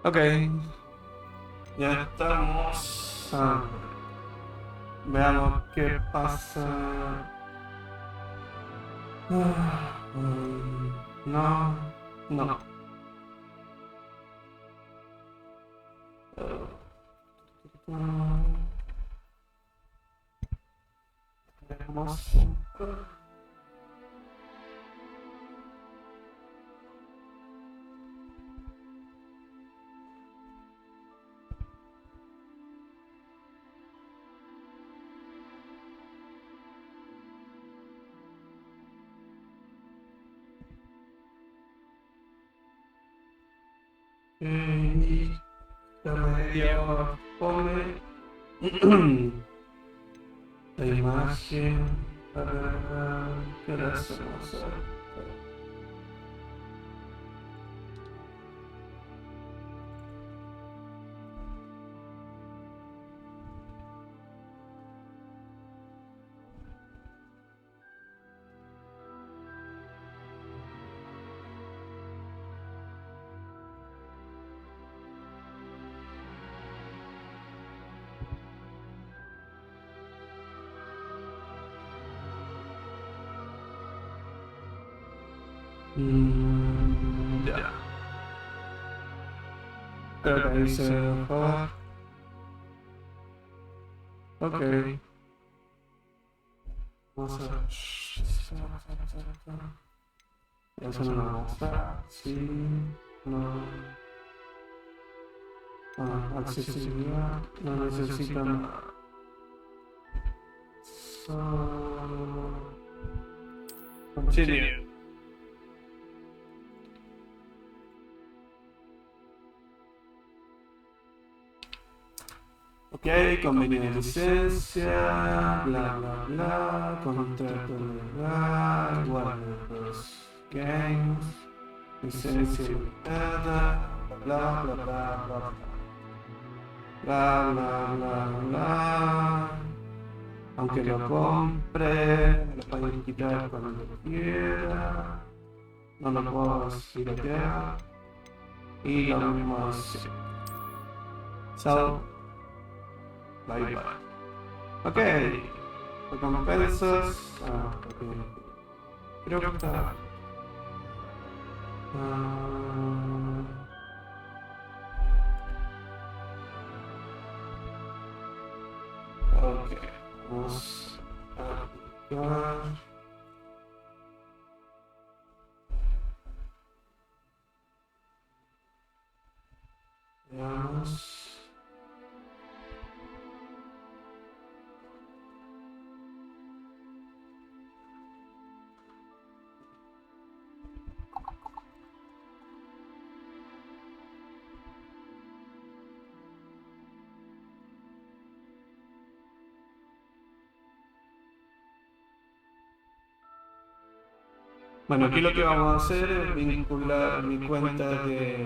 Ok, ya estamos. Veamos qué pasa. No, no. Veamos. Ya medio fome la imagen para que la hacemos. Ya. Creo que ahí se ve mejor. Ok. Vamos a ver. Eso no me gusta. Sí. No. Accesibilidad. No necesito nada. Continue. Ok, convenio de licencia, bla bla bla, contrato legal, guardados, games, licencia limitada, bla bla bla bla bla bla bla bla. Aunque lo compre, me lo pueden quitar cuando quiera, no lo puedo piratear y lo mismo es. So, bye bye. Ok, recompensas. Ok. Creo que está. Ok, vamos a aplicar. Veamos. Bueno, aquí lo que vamos a hacer es vincular mi cuenta de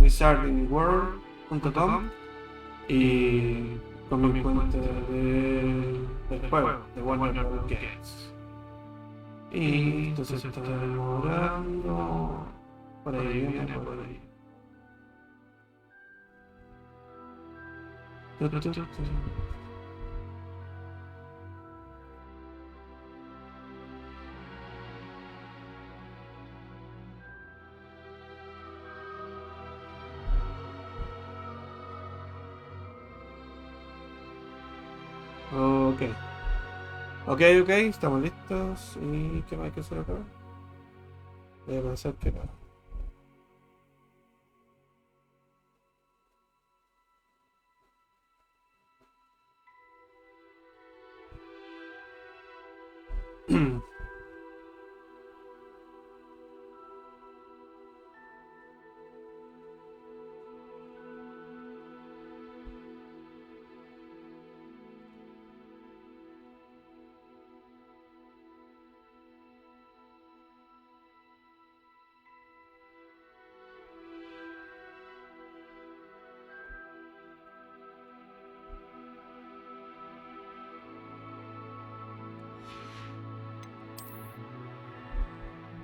wizardingworld.com y con mi cuenta del juego, de Warner Games. Y esto se está demorando. Por ahí viene, por ahí. Ok. Ok, ok, estamos listos. ¿Y qué más hay que hacer acá? Voy a pensar que no.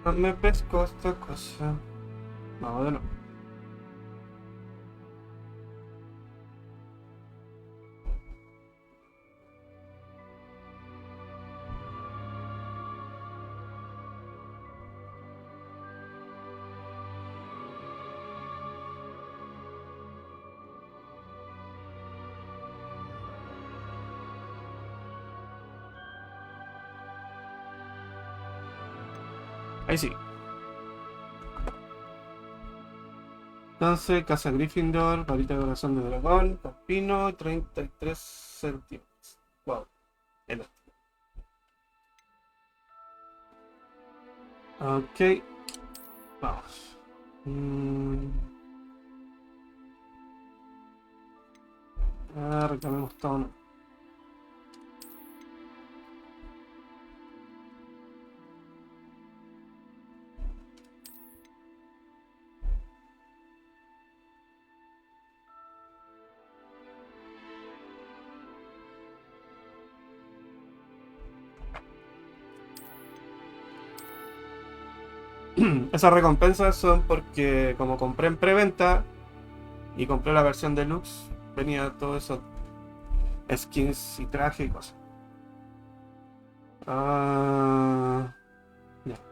No me pesco esta cosa. Vamos de nuevo. Ahí sí. Entonces, Casa Gryffindor, varita de corazón de dragón, Campino, 33 centímetros. Wow. Elástico. Ok. Vamos. Reclamemos todo. Esas recompensas son porque como compré en preventa y compré la versión deluxe, venía todo eso, skins y traje y cosas. Ya,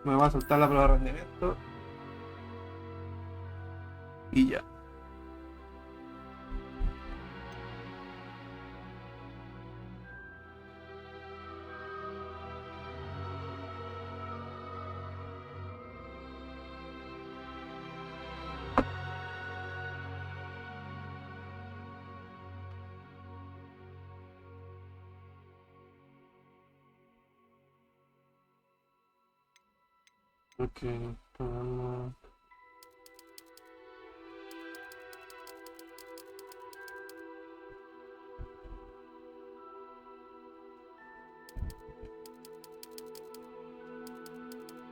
me voy a soltar la prueba de rendimiento. Y ya. Ok.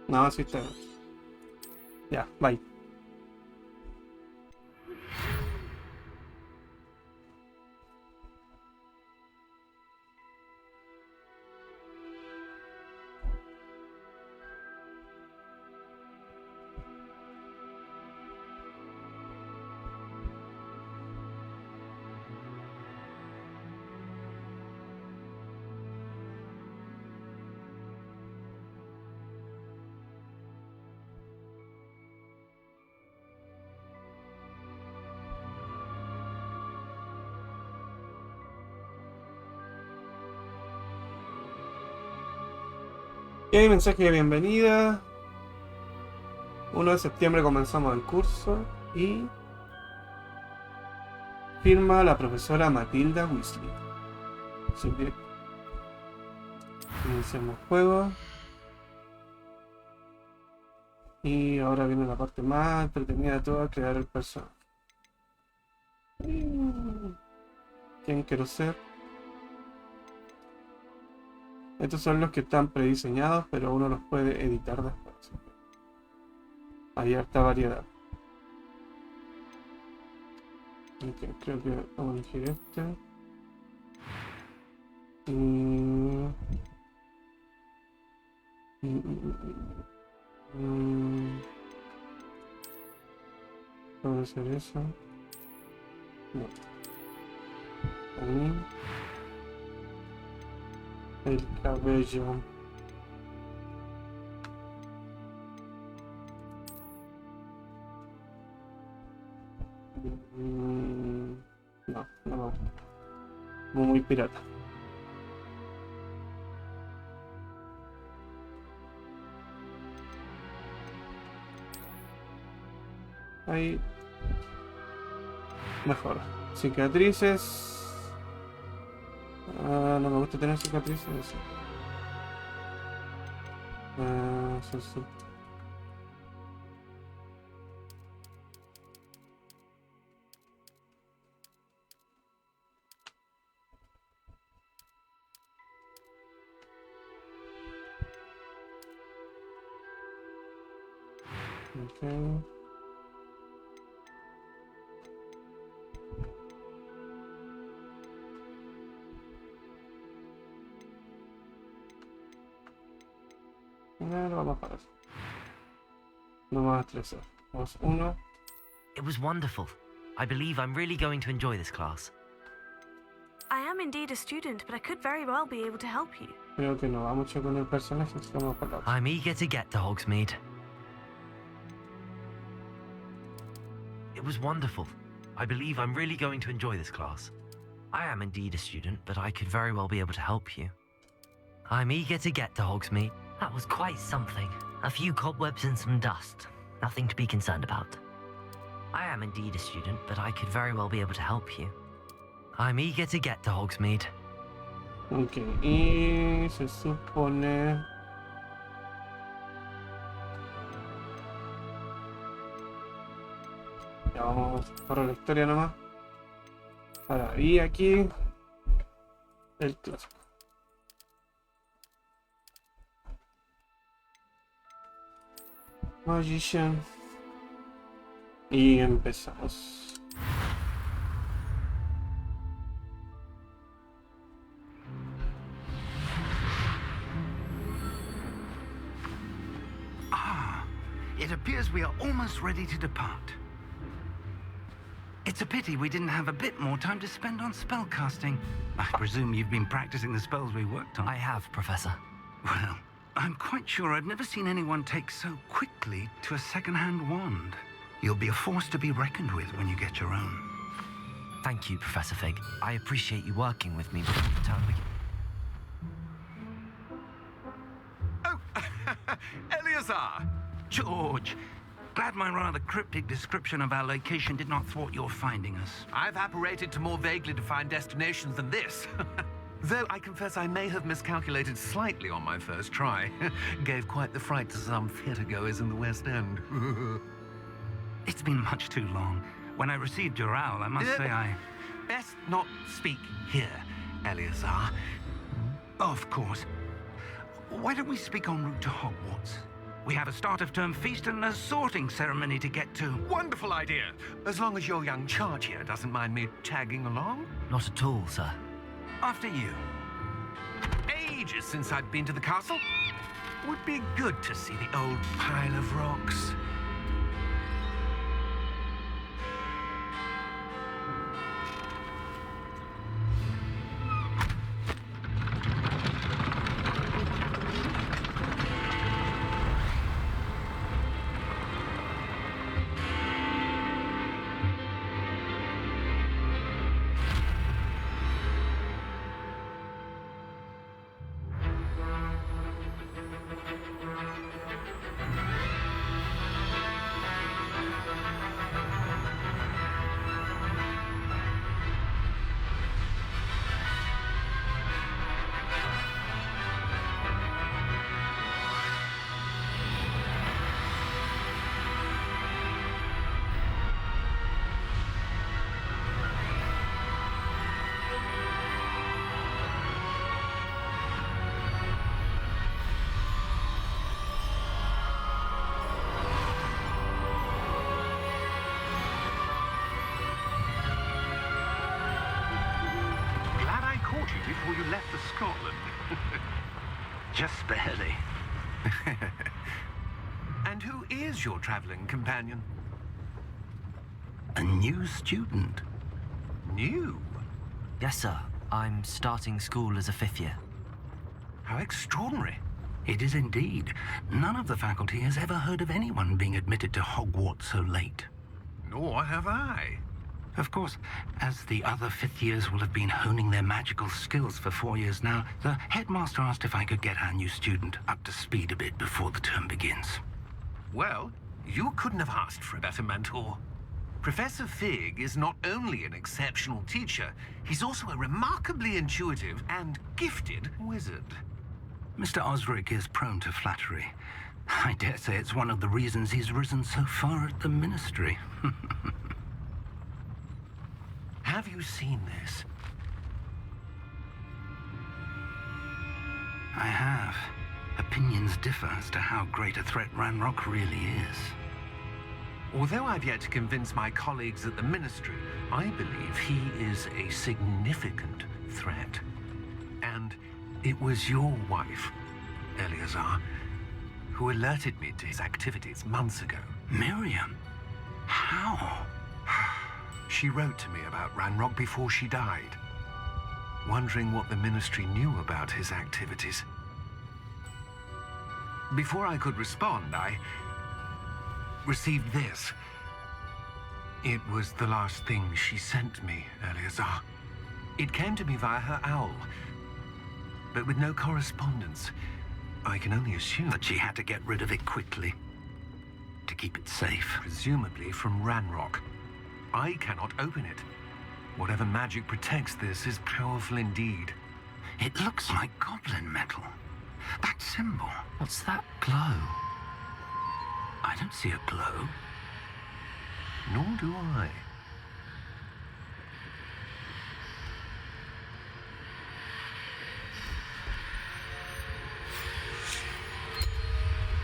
No, sí está. Ya, bye. Y hay mensaje de bienvenida. 1 de septiembre comenzamos el curso y firma la profesora Matilda Weasley. Sigue. Iniciamos juego. Y ahora viene la parte más entretenida de todo, crear el personaje. ¿Quién quiero ser? Estos son los que están prediseñados, pero uno los puede editar después. Hay harta variedad. Okay, creo que vamos a elegir este. ¿Puedo hacer eso? No. Ahí. El cabello. No, no. Muy pirata. Ahí. Mejor. Cicatrices. No me gusta tener cicatrices. Eso. Sí. Okay. No vamos para eso. No más estresar. Vamos, 1. It was wonderful. I believe I'm really going to enjoy this class. I am indeed a student, but I could very well be able to help you. Creo que no va mucho con el personaje, así que vamos para otro. I'm eager to get to Hogsmeade. It was wonderful. I believe I'm really going to enjoy this class. I am indeed a student, but I could very well be able to help you. I'm eager to get to Hogsmeade. That was quite something. A few cobwebs and some dust. Nothing to be concerned about. I am indeed a student, but I could very well be able to help you. I'm eager to get to Hogsmeade. Ok, y se supone... Ya vamos por la historia nomás. Ahora, y aquí el clásico. Magician. Y empezamos. It appears we are almost ready to depart. It's a pity we didn't have a bit more time to spend on spellcasting. I presume you've been practicing the spells we worked on. I have, Professor. Well, I'm quite sure I've never seen anyone take so quickly to a second-hand wand. You'll be a force to be reckoned with when you get your own. Thank you, Professor Fig. I appreciate you working with me before the term begins. Oh, Eleazar! George, glad my rather cryptic description of our location did not thwart your finding us. I've apparated to more vaguely defined destinations than this. Though I confess I may have miscalculated slightly on my first try. Gave quite the fright to some theatre-goers in the West End. It's been much too long. When I received your owl, I must say I... Best not speak here, Eleazar. Of course. Why don't we speak en route to Hogwarts? We have a start-of-term feast and a sorting ceremony to get to. Wonderful idea. As long as your young charge here doesn't mind me tagging along. Not at all, sir. After you. Ages since I'd been to the castle. Would be good to see the old pile of rocks. Before you left for Scotland. Just barely. And who is your traveling companion? A new student. New? Yes, sir. I'm starting school as a 5th year. How extraordinary. It is indeed. None of the faculty has ever heard of anyone being admitted to Hogwarts so late. Nor have I. Of course, as the other 5th years will have been honing their magical skills for 4 years now, the headmaster asked if I could get our new student up to speed a bit before the term begins. Well, you couldn't have asked for a better mentor. Professor Fig is not only an exceptional teacher, he's also a remarkably intuitive and gifted wizard. Mr. Osric is prone to flattery. I dare say it's one of the reasons he's risen so far at the ministry. Have you seen this? I have. Opinions differ as to how great a threat Ranrock really is. Although I've yet to convince my colleagues at the Ministry, I believe he is a significant threat. And it was your wife, Eleazar, who alerted me to his activities months ago. Miriam? How? She wrote to me about Ranrock before she died, wondering what the Ministry knew about his activities. Before I could respond, I received this. It was the last thing she sent me, Eleazar. It came to me via her owl, but with no correspondence. I can only assume That she had to get rid of it quickly to keep it safe. presumably from Ranrock. I cannot open it. Whatever magic protects this is powerful indeed. It looks like goblin metal. That symbol. What's that glow? I don't see a glow. Nor do I.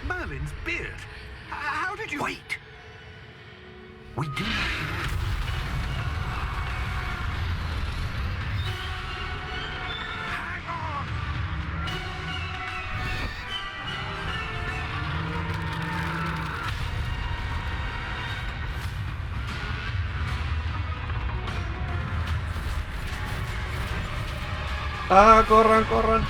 Merlin's beard. How did you... Wait! We do not... Hang on! Ah, corran, corran.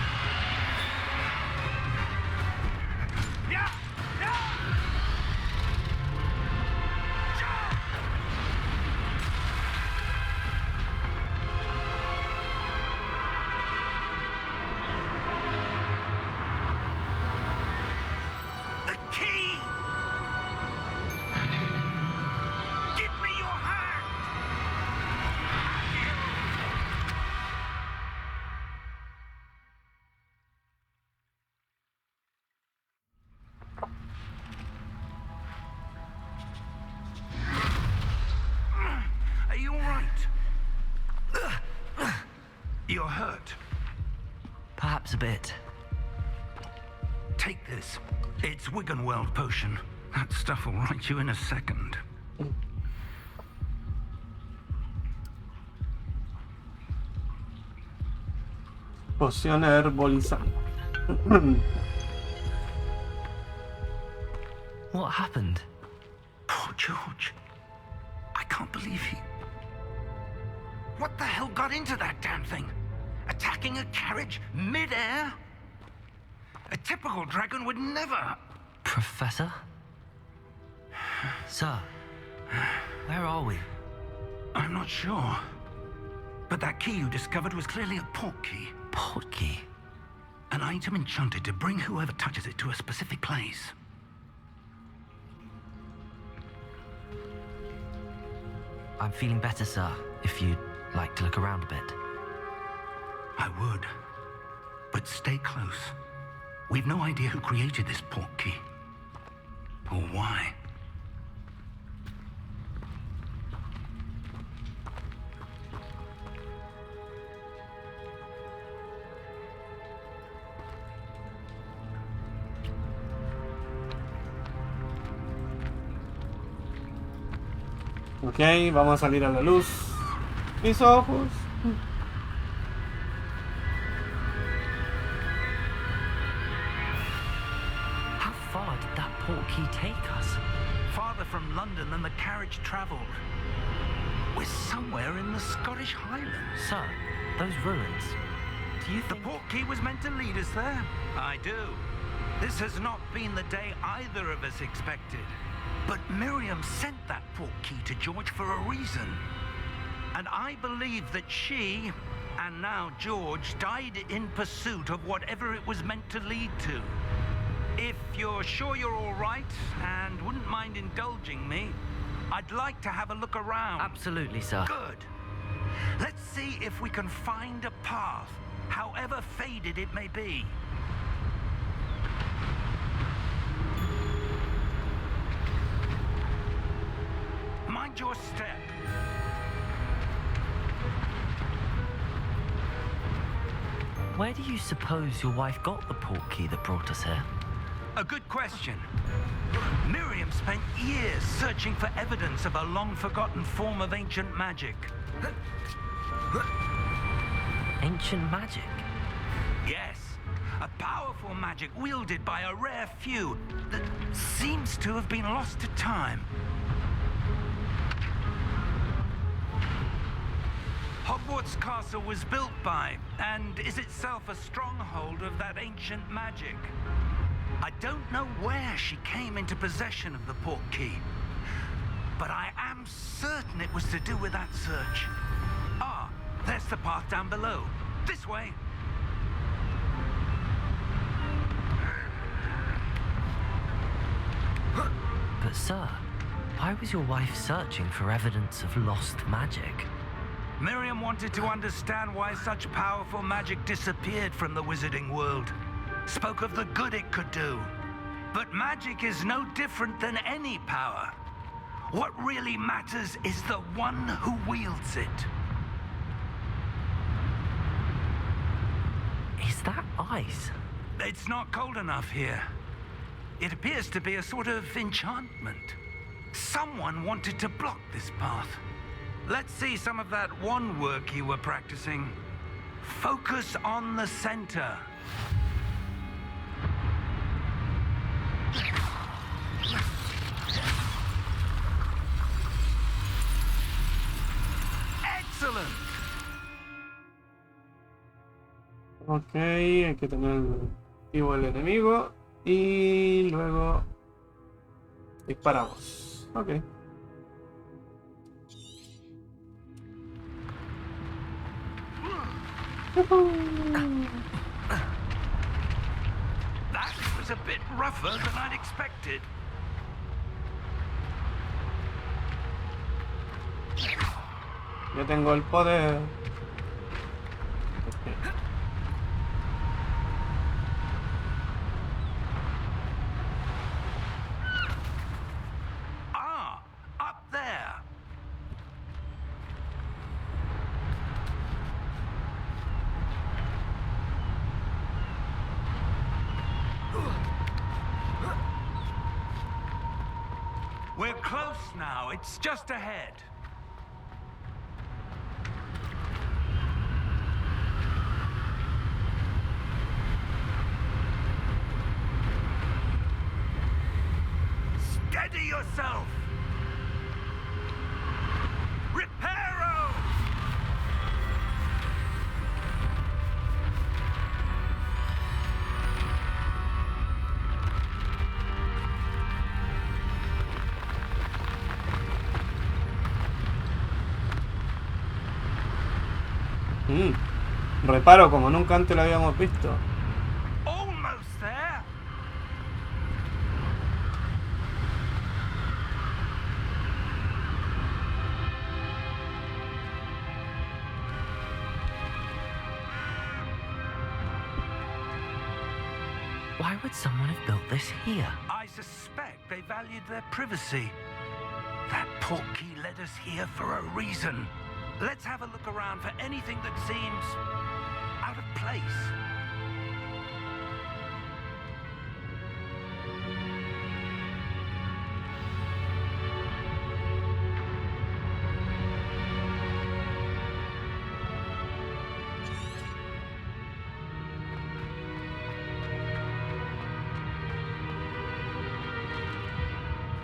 The key! Give me your hand! Are you all right? You're hurt. Perhaps a bit. Take this. It's Wiggenweld potion. That stuff will right you in a second. Poción herbolizante. What happened? Poor George. I can't believe he... What the hell got into that damn thing? Attacking a carriage mid-air? A typical dragon would never... Professor? Sir, where are we? I'm not sure. But that key you discovered was clearly a port key. Port key? An item enchanted to bring whoever touches it to a specific place. I'm feeling better, sir, if you'd like to look around a bit. I would. But stay close. We've no idea who created this port key. Or why. Ok, vamos a salir a la luz. Mis ojos. How far did that port key take us? Farther from London than the carriage travelled. We're somewhere in the Scottish Highlands. Sir, those ruins. Do you The think... port key was meant to lead us there. I do. This has not been the day either of us expected. But Miriam sent that port key to George for a reason. And I believe that she, and now George, died in pursuit of whatever it was meant to lead to. If you're sure you're all right, and wouldn't mind indulging me, I'd like to have a look around. Absolutely, sir. Good. Let's see if we can find a path, however faded it may be. Mind your step. Where do you suppose your wife got the port key that brought us here? A good question. Miriam spent years searching for evidence of a long-forgotten form of ancient magic. Ancient magic? Yes, a powerful magic wielded by a rare few that seems to have been lost to time. Hogwarts Castle was built by, and is itself a stronghold of that ancient magic. I don't know where she came into possession of the port key, but I am certain it was to do with that search. Ah, there's the path down below. This way. But sir, why was your wife searching for evidence of lost magic? Miriam wanted to understand why such powerful magic disappeared from the wizarding world. Spoke of the good it could do. But magic is no different than any power. What really matters is the one who wields it. Is that ice? It's not cold enough here. It appears to be a sort of enchantment. Someone wanted to block this path. Let's see some of that wand work you were practicing. Focus on the center. Excellent. Ok, hay que tener vivo el enemigo y luego disparamos. Ok. That was a bit rougher than I'd expected. Ya tengo el poder. Ah, up there. We're close now. It's just ahead. Steady yourself. Reparo. Reparo como nunca antes lo habíamos visto. Almost there. Why would someone have built this here? I suspect they valued their privacy. That portkey led us here for a reason. Let's have a look around for anything that seems out of place.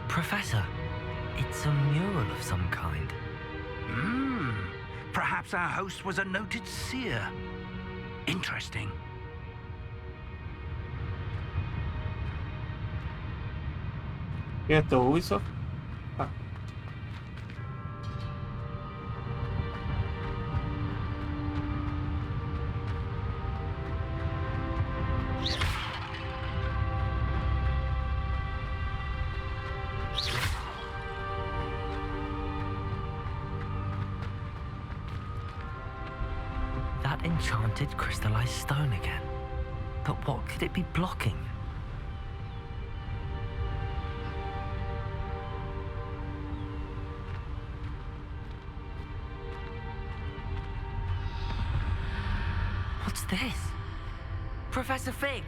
Professor, it's a mural of some kind. Perhaps our host was a noted seer. Interesting. ¿Qué es esto? ¿Ubisoft? Ah. That enchanted crystallized stone again. But what could it be blocking? What's this? Professor Fig!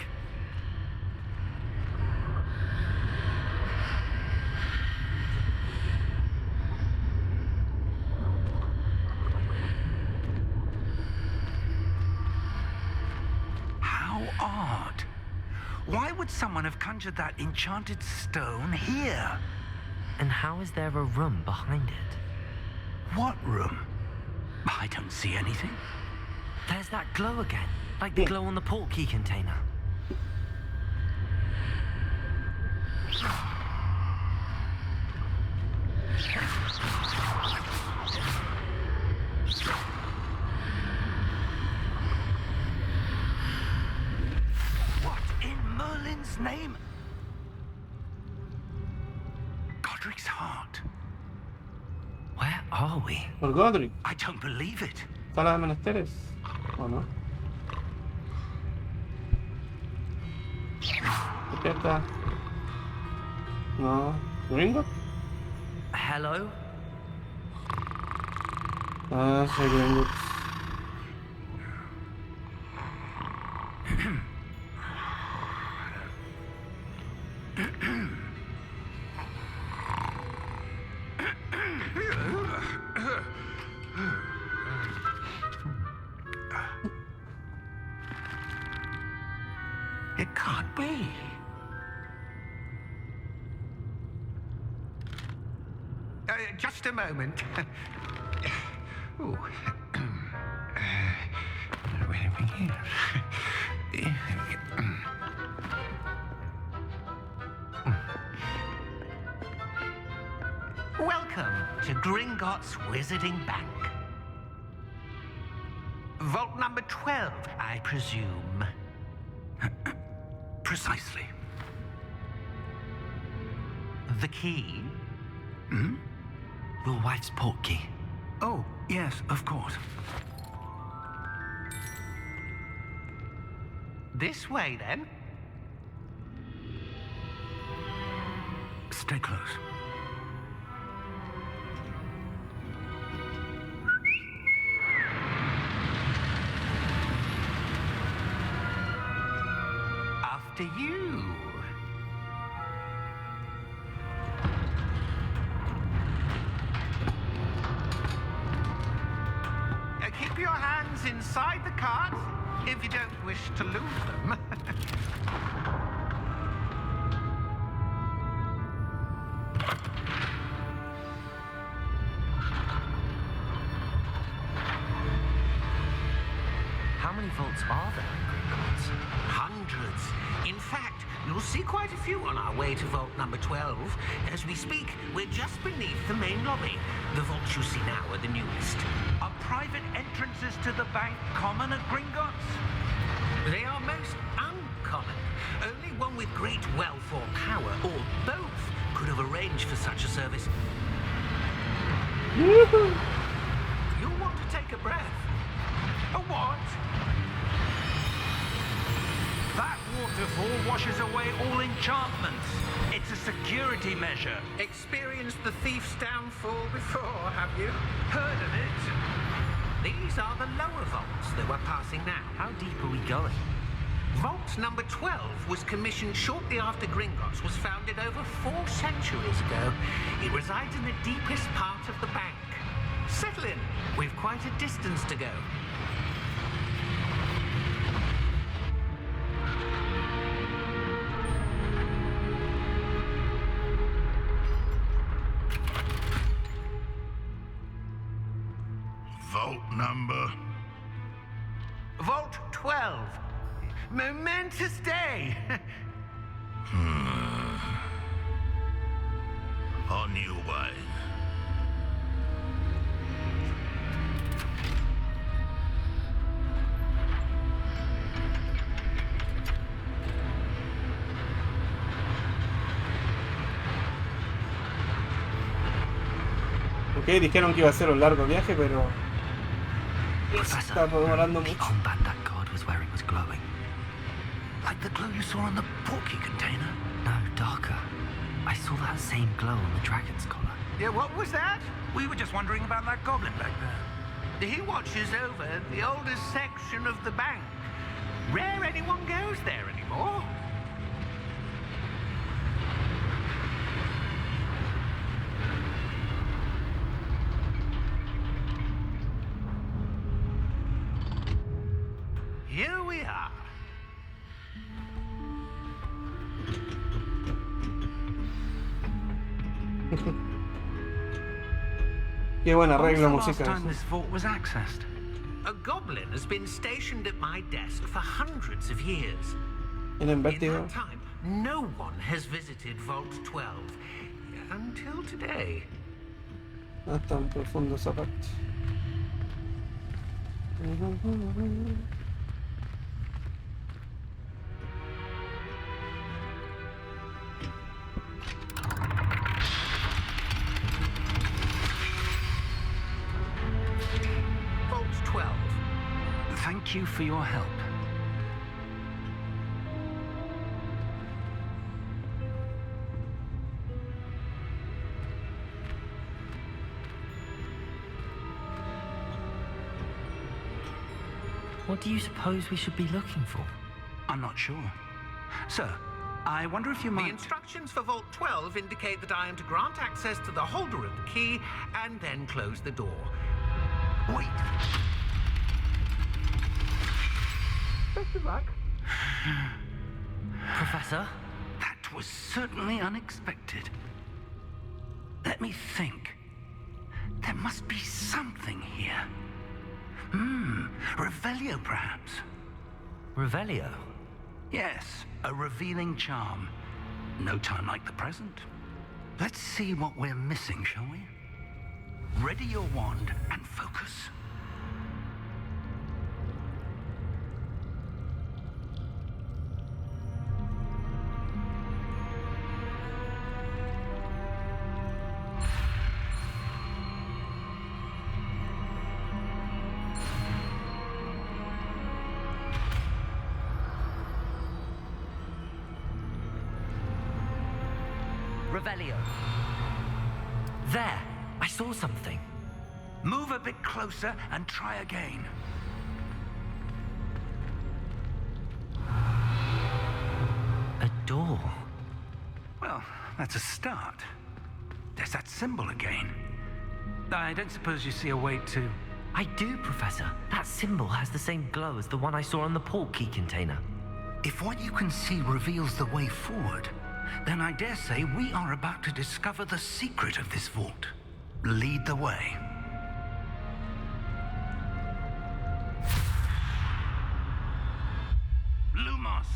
How odd. Why would someone have conjured that enchanted stone here? And how is there a room behind it? What room? I don't see anything. There's that glow again, like the glow on the portkey container. What in Merlin's name? Godric's heart. Where are we? Por Godric. I don't believe it. Sala de menesteres. ¿O no? Despierta. No. ¿Gringo? Hello? Ah, soy Gringo. It can't be. Just a moment. Ooh. Where are we here? Welcome to Gringotts Wizarding Bank. Vault number 12, I presume. Precisely. The key? Hmm? Your wife's port key. Oh, yes, of course. This way, then. Stay close. After you. Keep your hands inside the cart if you don't wish to lose them. How many vaults are there in Gringotts? Hundreds. In fact, you'll see quite a few on our way to vault number 12. As we speak, we're just beneath the main lobby. The vaults you see now are the newest. Are private entrances to the bank common at Gringotts? They are most uncommon. Only one with great wealth or power, or both, could have arranged for such a service. You'll want to take a breath. A what? That waterfall washes away all enchantments. It's a security measure. Experienced the thief's downfall before, have you? Heard of it? These are the lower vaults that we're passing now. How deep are we going? Vault number 12 was commissioned shortly after Gringotts was founded over 4 centuries ago. It resides in the deepest part of the bank. Settle in. We've quite a distance to go. Vault number? Vault 12. Momentous day. On your way. Ok, dijeron que iba a ser un largo viaje, pero Professor, está demorando the mucho. armband that guard was wearing was glowing. Like the glow you saw on the porky container? No, darker. I saw that same glow on the dragon's collar. Yeah, what was that? We were just wondering about that goblin back there. He watches over the oldest section of the bank. Rare anyone goes there anymore. Here we are. Qué buen When was arreglo the last musical. time this vault was accessed? A goblin has been stationed at my desk for hundreds of years. Tienen In vértigo. that time, no one has visited Vault 12 until today. No es tan profundo esa parte. you for your help. What do you suppose we should be looking for? I'm not sure. Sir, I wonder if you The might... instructions for Vault 12 indicate that I am to grant access to the holder of the key and then close the door. Wait. Best of luck. Professor? That was certainly unexpected. Let me think. There must be something here. Revelio, perhaps. Revelio? Yes, a revealing charm. No time like the present. Let's see what we're missing, shall we? Ready your wand and focus. Revelio. There! I saw something. Move a bit closer and try again. A door. Well, that's a start. There's that symbol again. I don't suppose you see a way to... I do, Professor. That symbol has the same glow as the one I saw on the port key container. If what you can see reveals the way forward, then I dare say we are about to discover the secret of this vault. Lead the way. Lumos.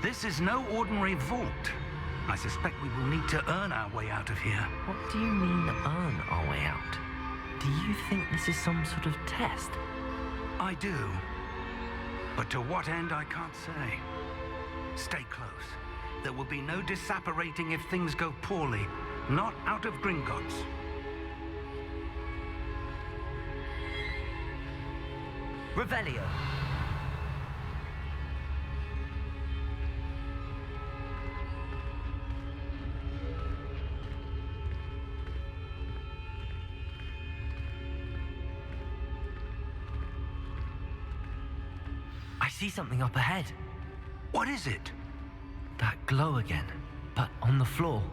This is no ordinary vault. I suspect we will need to earn our way out of here. What do you mean, earn our way out? Do you think this is some sort of test? I do. But to what end, I can't say. Stay close. There will be no disapparating if things go poorly. Not out of Gringotts. Revelio. I see something up ahead. What is it? That glow again, but on the floor.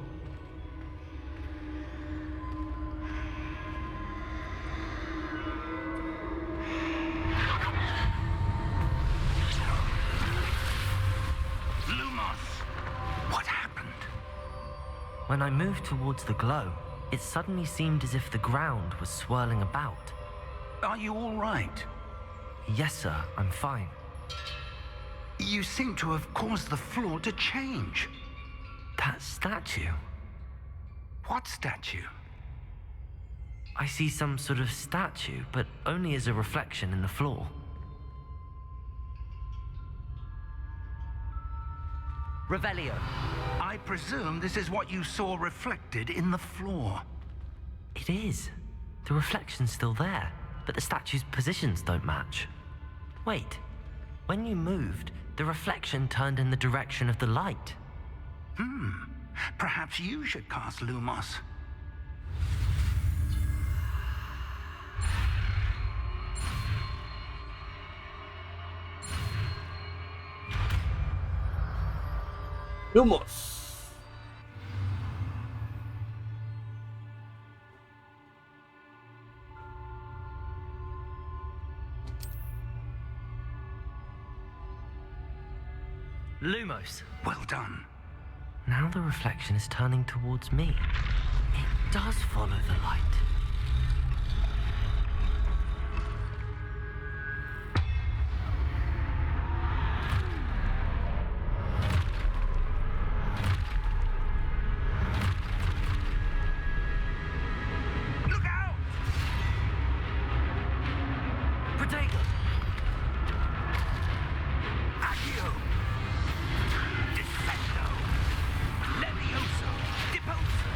Lumos! What happened? When I moved towards the glow, it suddenly seemed as if the ground was swirling about. Are you all right? Yes, sir, I'm fine. You seem to have caused the floor to change. That statue. What statue? I see some sort of statue, but only as a reflection in the floor. Revelio. I presume this is what you saw reflected in the floor. It is. The reflection's still there, but the statue's positions don't match. Wait. When you moved, the reflection turned in the direction of the light. Perhaps you should cast Lumos. Lumos. Lumos. Well done. Now the reflection is turning towards me. It does follow the light. Look out! Protego! Accio! Defendo! Levioso! Deposo!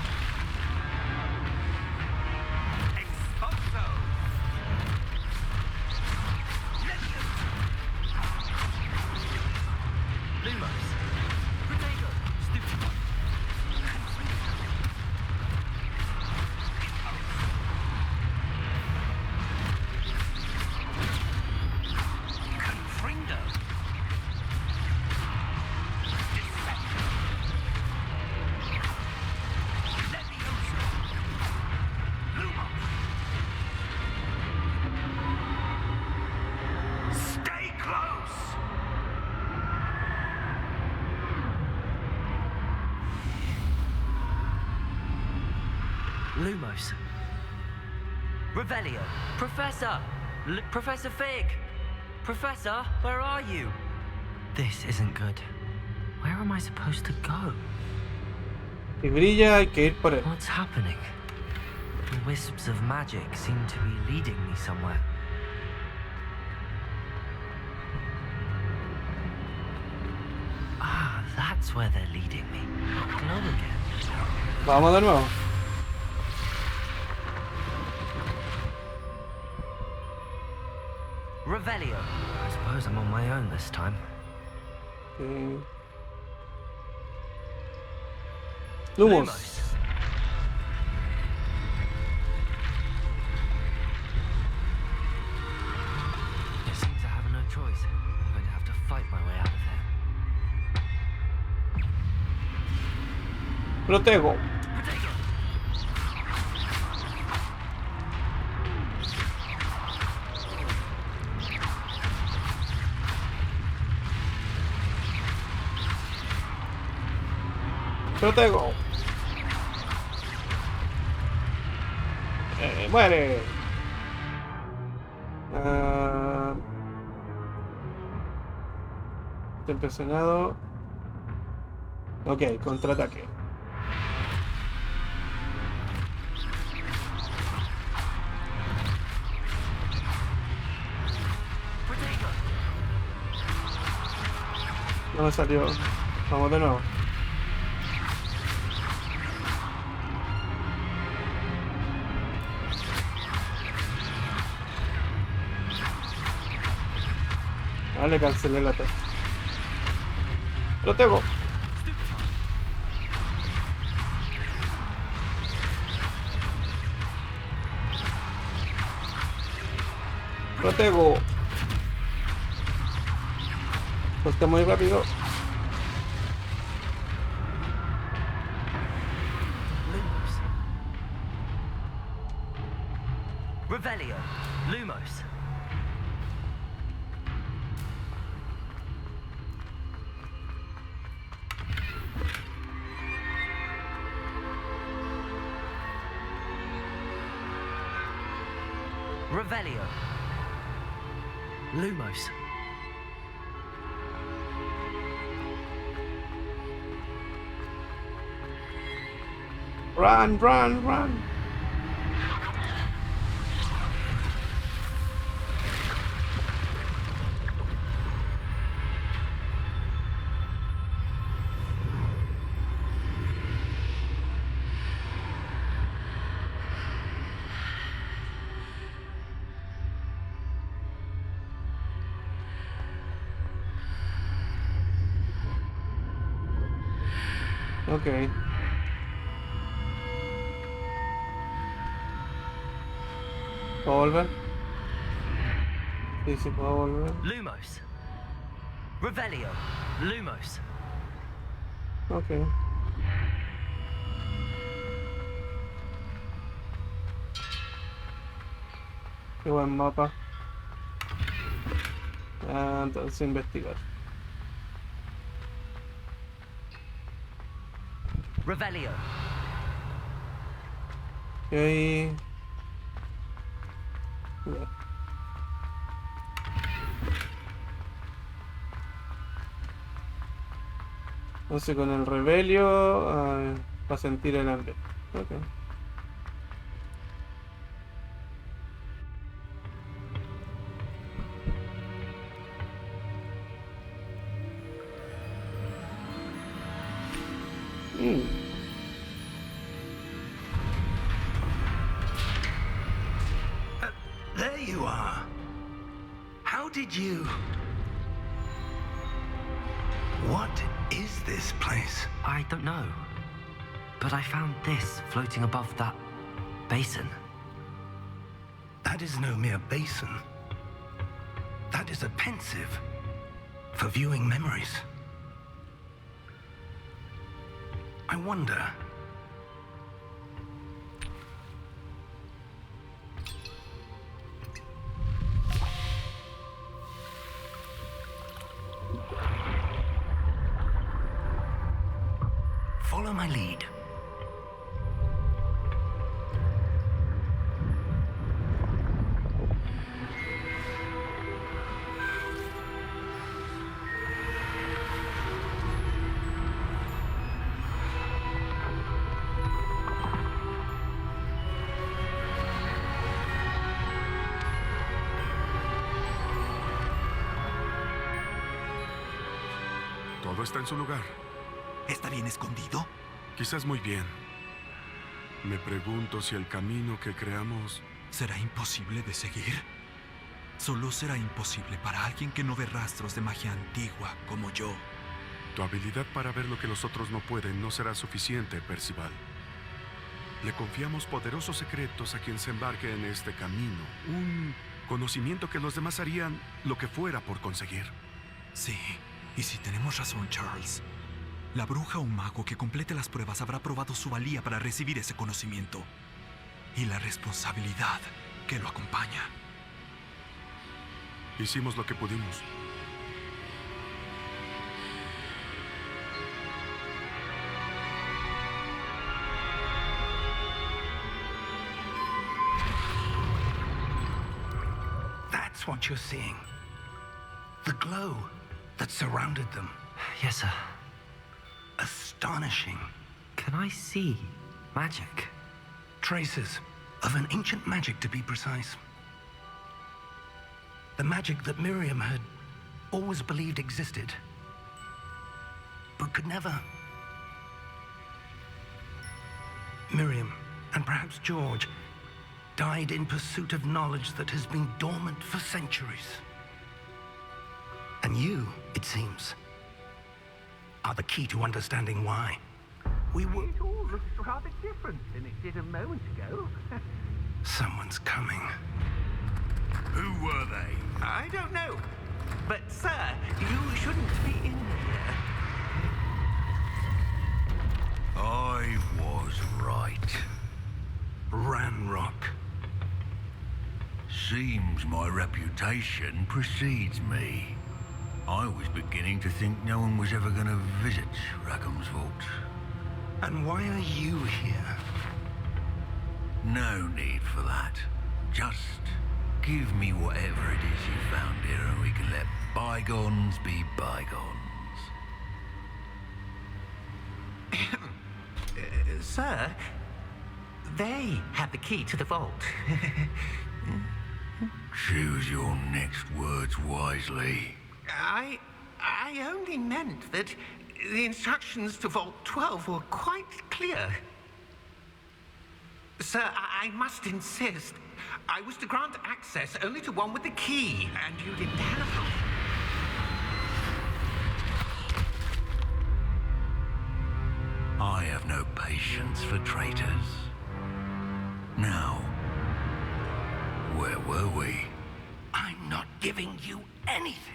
Lumos. Revelio. Professor! Professor Fig! Professor, where are you? This isn't good. Where am I supposed to go? Si brilla, hay que ir por él. What's happening? The wisps of magic seem to be leading me somewhere. Ah, that's where they're leading me. Glow again. Vamos de nuevo. Revelio. I suppose I'm on my own this time. Okay. Lumos. It seems I have no choice. I'm going to have to fight my way out of here. Protego. Protego. Muere. Impresionado. Ok, contraataque. No me salió. Vamos de nuevo. Vale, cancelé el ataque. Lo tengo. Lo tengo. Pues está muy rápido. Revelio. Lumos. Revelio. Lumos. Run, run, run. Ok. ¿Puedo volver? Sí, sí, puedo volver. Lumos. Revelio. Lumos. Ok. Qué buen mapa. Entonces investigar. Revelio. Ok. Entonces con el Revelio para sentir el hambre. Ok. There you are. How did you... What is this place? I don't know. But I found this floating above that basin. That is no mere basin. That is a pensive for viewing memories. I wonder... Follow my lead. está en su lugar. ¿Está bien escondido? Quizás muy bien. Me pregunto si el camino que creamos... ¿Será imposible de seguir? Solo será imposible para alguien que no ve rastros de magia antigua como yo. Tu habilidad para ver lo que los otros no pueden no será suficiente, Percival. Le confiamos poderosos secretos a quien se embarque en este camino. Un conocimiento que los demás harían lo que fuera por conseguir. Sí, y si tenemos razón, Charles, la bruja o mago que complete las pruebas habrá probado su valía para recibir ese conocimiento y la responsabilidad que lo acompaña. Hicimos lo que pudimos. That's what you're seeing. The glow that surrounded them. Yes, sir. Astonishing. Can I see magic? Traces of an ancient magic, to be precise. The magic that Miriam had always believed existed, but could never. Miriam, and perhaps George, died in pursuit of knowledge that has been dormant for centuries. And you, it seems, are the key to understanding why. We were... It all looks rather different than it did a moment ago. Someone's coming. Who were they? I don't know. But, sir, you shouldn't be in here. I was right. Ranrock. Seems my reputation precedes me. I was beginning to think no one was ever going to visit Rackham's vault. And why are you here? No need for that. Just give me whatever it is you found here and we can let bygones be bygones. Sir, they have the key to the vault. Choose your next words wisely. I only meant that the instructions to Vault 12 were quite clear. Sir, I must insist. I was to grant access only to one with the key, and you didn't have them. I have no patience for traitors. Now, where were we? I'm not giving you anything.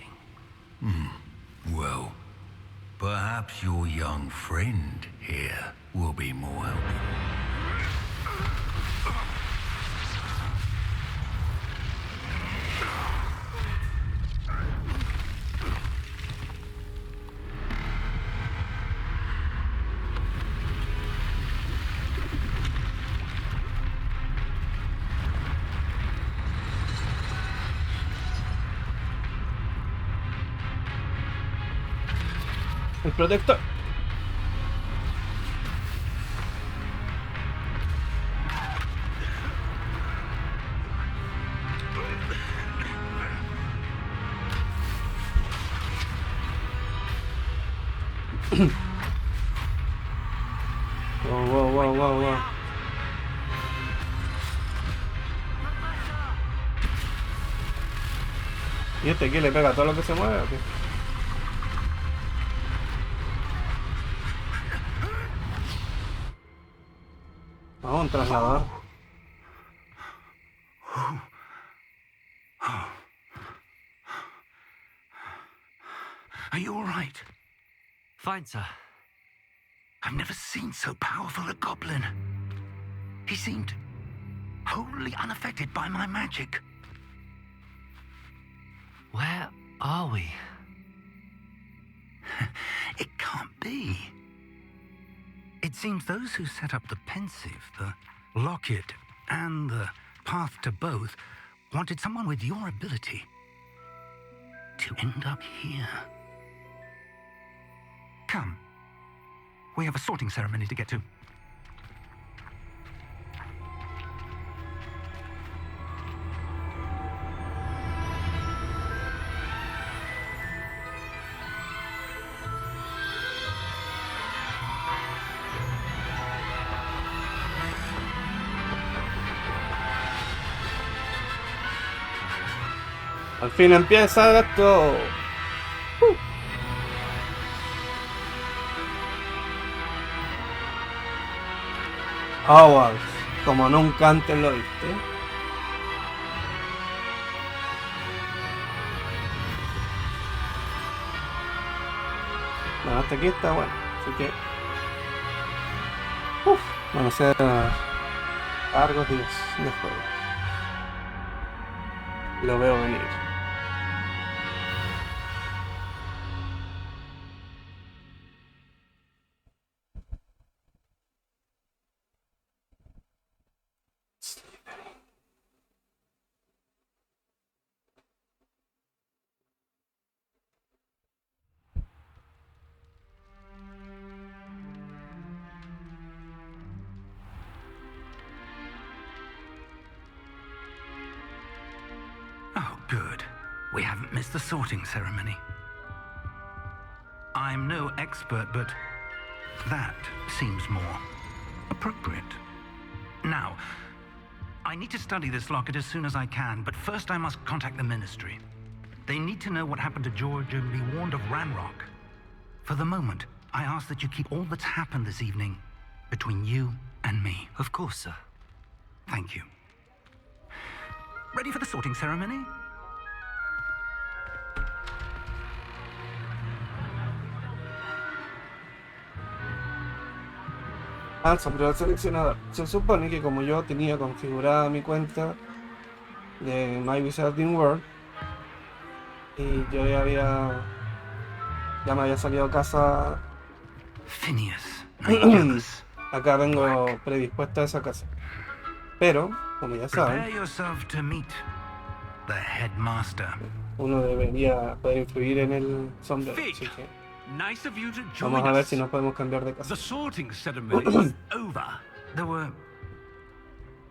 Well, perhaps your young friend here will be more helpful. El protector. Wow. ¿Y este aquí le pega a todo lo que se mueve o qué? Vamos, un trasladador. Are you all right? Fine, sir. I've never seen so powerful a goblin. He seemed wholly unaffected by my magic. Where are we? It can't be. It seems those who set up the pensive, the locket, and the path to both wanted someone with your ability to end up here. Come. We have a sorting ceremony to get to. Al fin empieza esto. Hogwarts, como nunca antes lo viste. Bueno, hasta aquí está bueno, así que van a ser largos días de juego. Lo veo venir. Oh, good. We haven't missed the sorting ceremony. I'm no expert, but that seems more appropriate. Now, I need to study this locket as soon as I can, but first I must contact the Ministry. They need to know what happened to George and be warned of Ranrock. For the moment, I ask that you keep all that's happened this evening between you and me. Of course, sir. Thank you. Ready for the sorting ceremony? Al sombrero seleccionador. Se supone que como yo tenía configurada mi cuenta de My Wizarding World y yo ya me había salido a casa. Phineas. Acá vengo predispuesta a esa casa. Pero, como ya Prepare saben, yourself to meet the headmaster. uno debería poder influir en el sombrero. Fig. Así que Nice of you to join vamos a ver us. si nos podemos cambiar de casa. The sorting ceremony is over. There were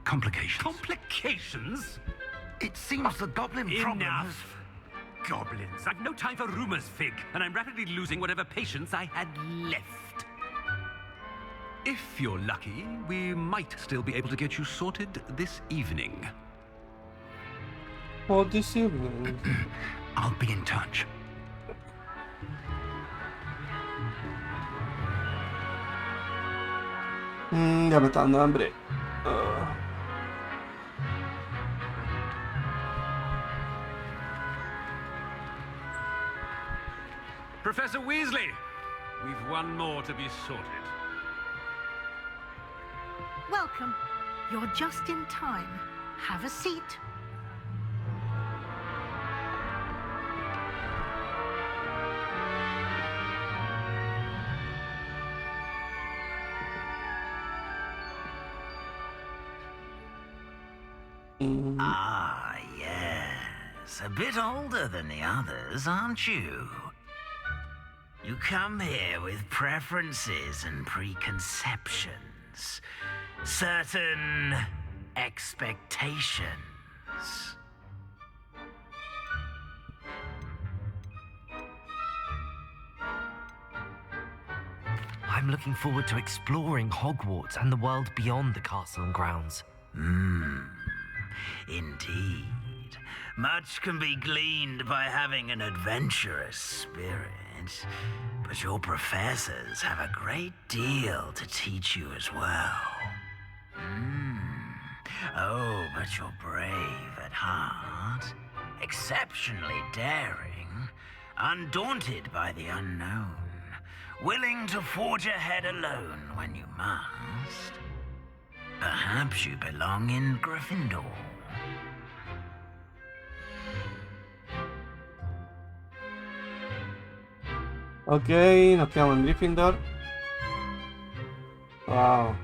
complications. Complications? It seems the goblin problem has... Enough. Goblins. I've no time for rumors, Fig, and I'm rapidly losing whatever patience I had left. If you're lucky, we might still be able to get you sorted this evening. Oh, this evening. I'll be in touch. Ya me está dando hambre. Professor Weasley, we've one more to be sorted. Welcome. You're just in time. Have a seat. Ah, yes. A bit older than the others, aren't you? You come here with preferences and preconceptions. Certain expectations. I'm looking forward to exploring Hogwarts and the world beyond the castle and grounds. Indeed. Much can be gleaned by having an adventurous spirit, but your professors have a great deal to teach you as well. Oh, but you're brave at heart, exceptionally daring, undaunted by the unknown, willing to forge ahead alone when you must. Perhaps you belong in Gryffindor. Ok, nos quedamos en Gryffindor. Wow.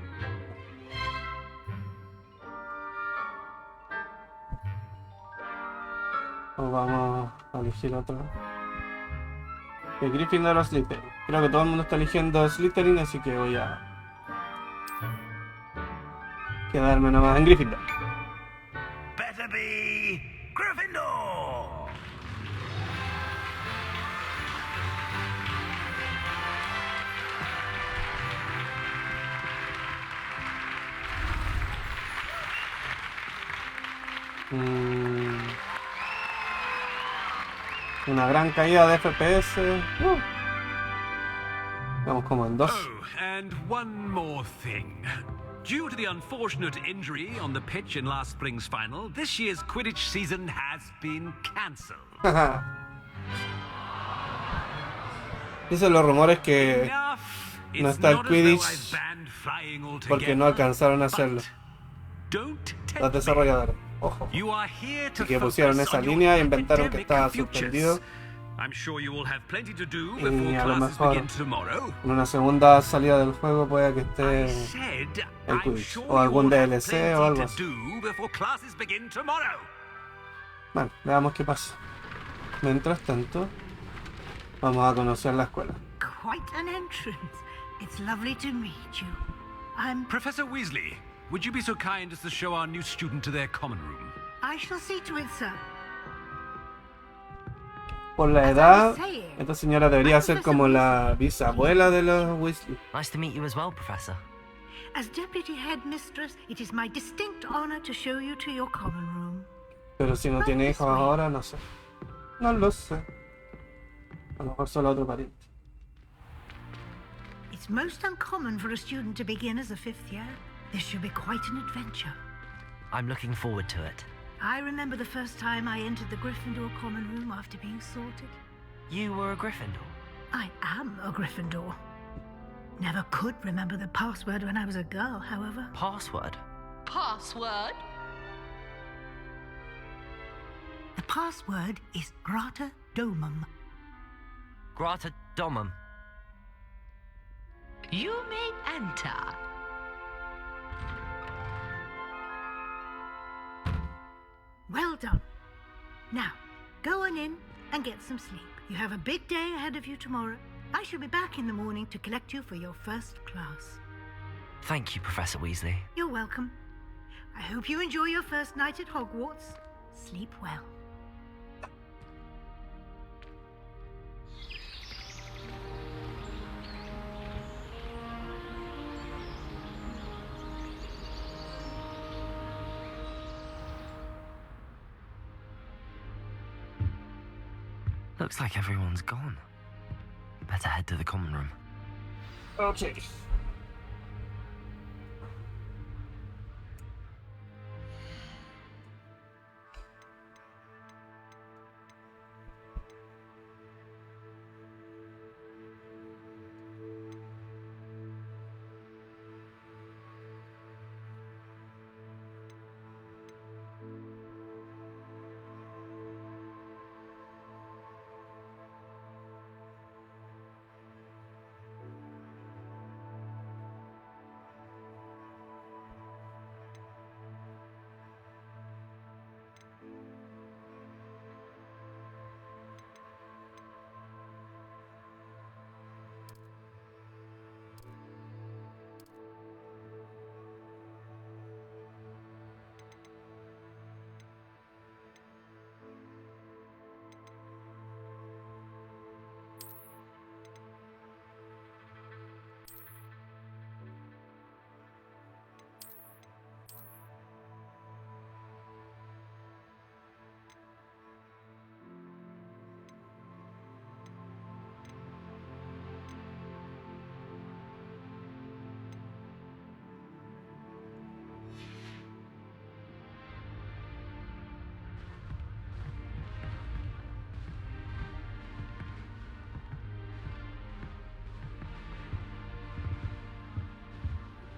O vamos a elegir otro. Gryffindor o Slytherin. Creo que todo el mundo está eligiendo Slytherin, así que voy a quedarme nomás en Gryffindor. Better be Gryffindor! Una gran caída de FPS. Vamos como en 2. Oh, and one more thing. Due to the unfortunate injury on the pitch in last spring's final, this year's Quidditch season has been cancelled. Dicen los rumores que no está el Quidditch porque no alcanzaron a hacerlo los desarrolladores. Ojo. Y que pusieron esa línea e inventaron que estaba suspendido. Y a lo mejor en una segunda salida del juego puede que esté el Quidditch o algún DLC o algo así. Bueno, veamos qué pasa. Mientras tanto, vamos a conocer la escuela. Quite an entrance. It's lovely to meet you. I'm... Professor Weasley, would you be so kind as to show our new student to their common room? I shall see to it, sir. Por la edad, esta señora debería ser como la bisabuela de los Weasley. Nice to meet you as well, Professor. As Deputy Headmistress, it is my distinct honor to show you to your common room. Pero si no tiene hijos ahora, no sé. No lo sé. A lo mejor solo otro pariente. It's most uncommon for a student to begin as a 5th year. This should be quite an adventure. I'm looking forward to it. I remember the first time I entered the Gryffindor common room after being sorted. You were a Gryffindor? I am a Gryffindor. Never could remember the password when I was a girl, however. Password? Password? The password is Grata Domum. Grata Domum. You may enter. Well done. Now, go on in and get some sleep. You have a big day ahead of you tomorrow. I shall be back in the morning to collect you for your first class. Thank you, Professor Weasley. You're welcome. I hope you enjoy your first night at Hogwarts. Sleep well. Looks like everyone's gone. Better head to the common room. Okay.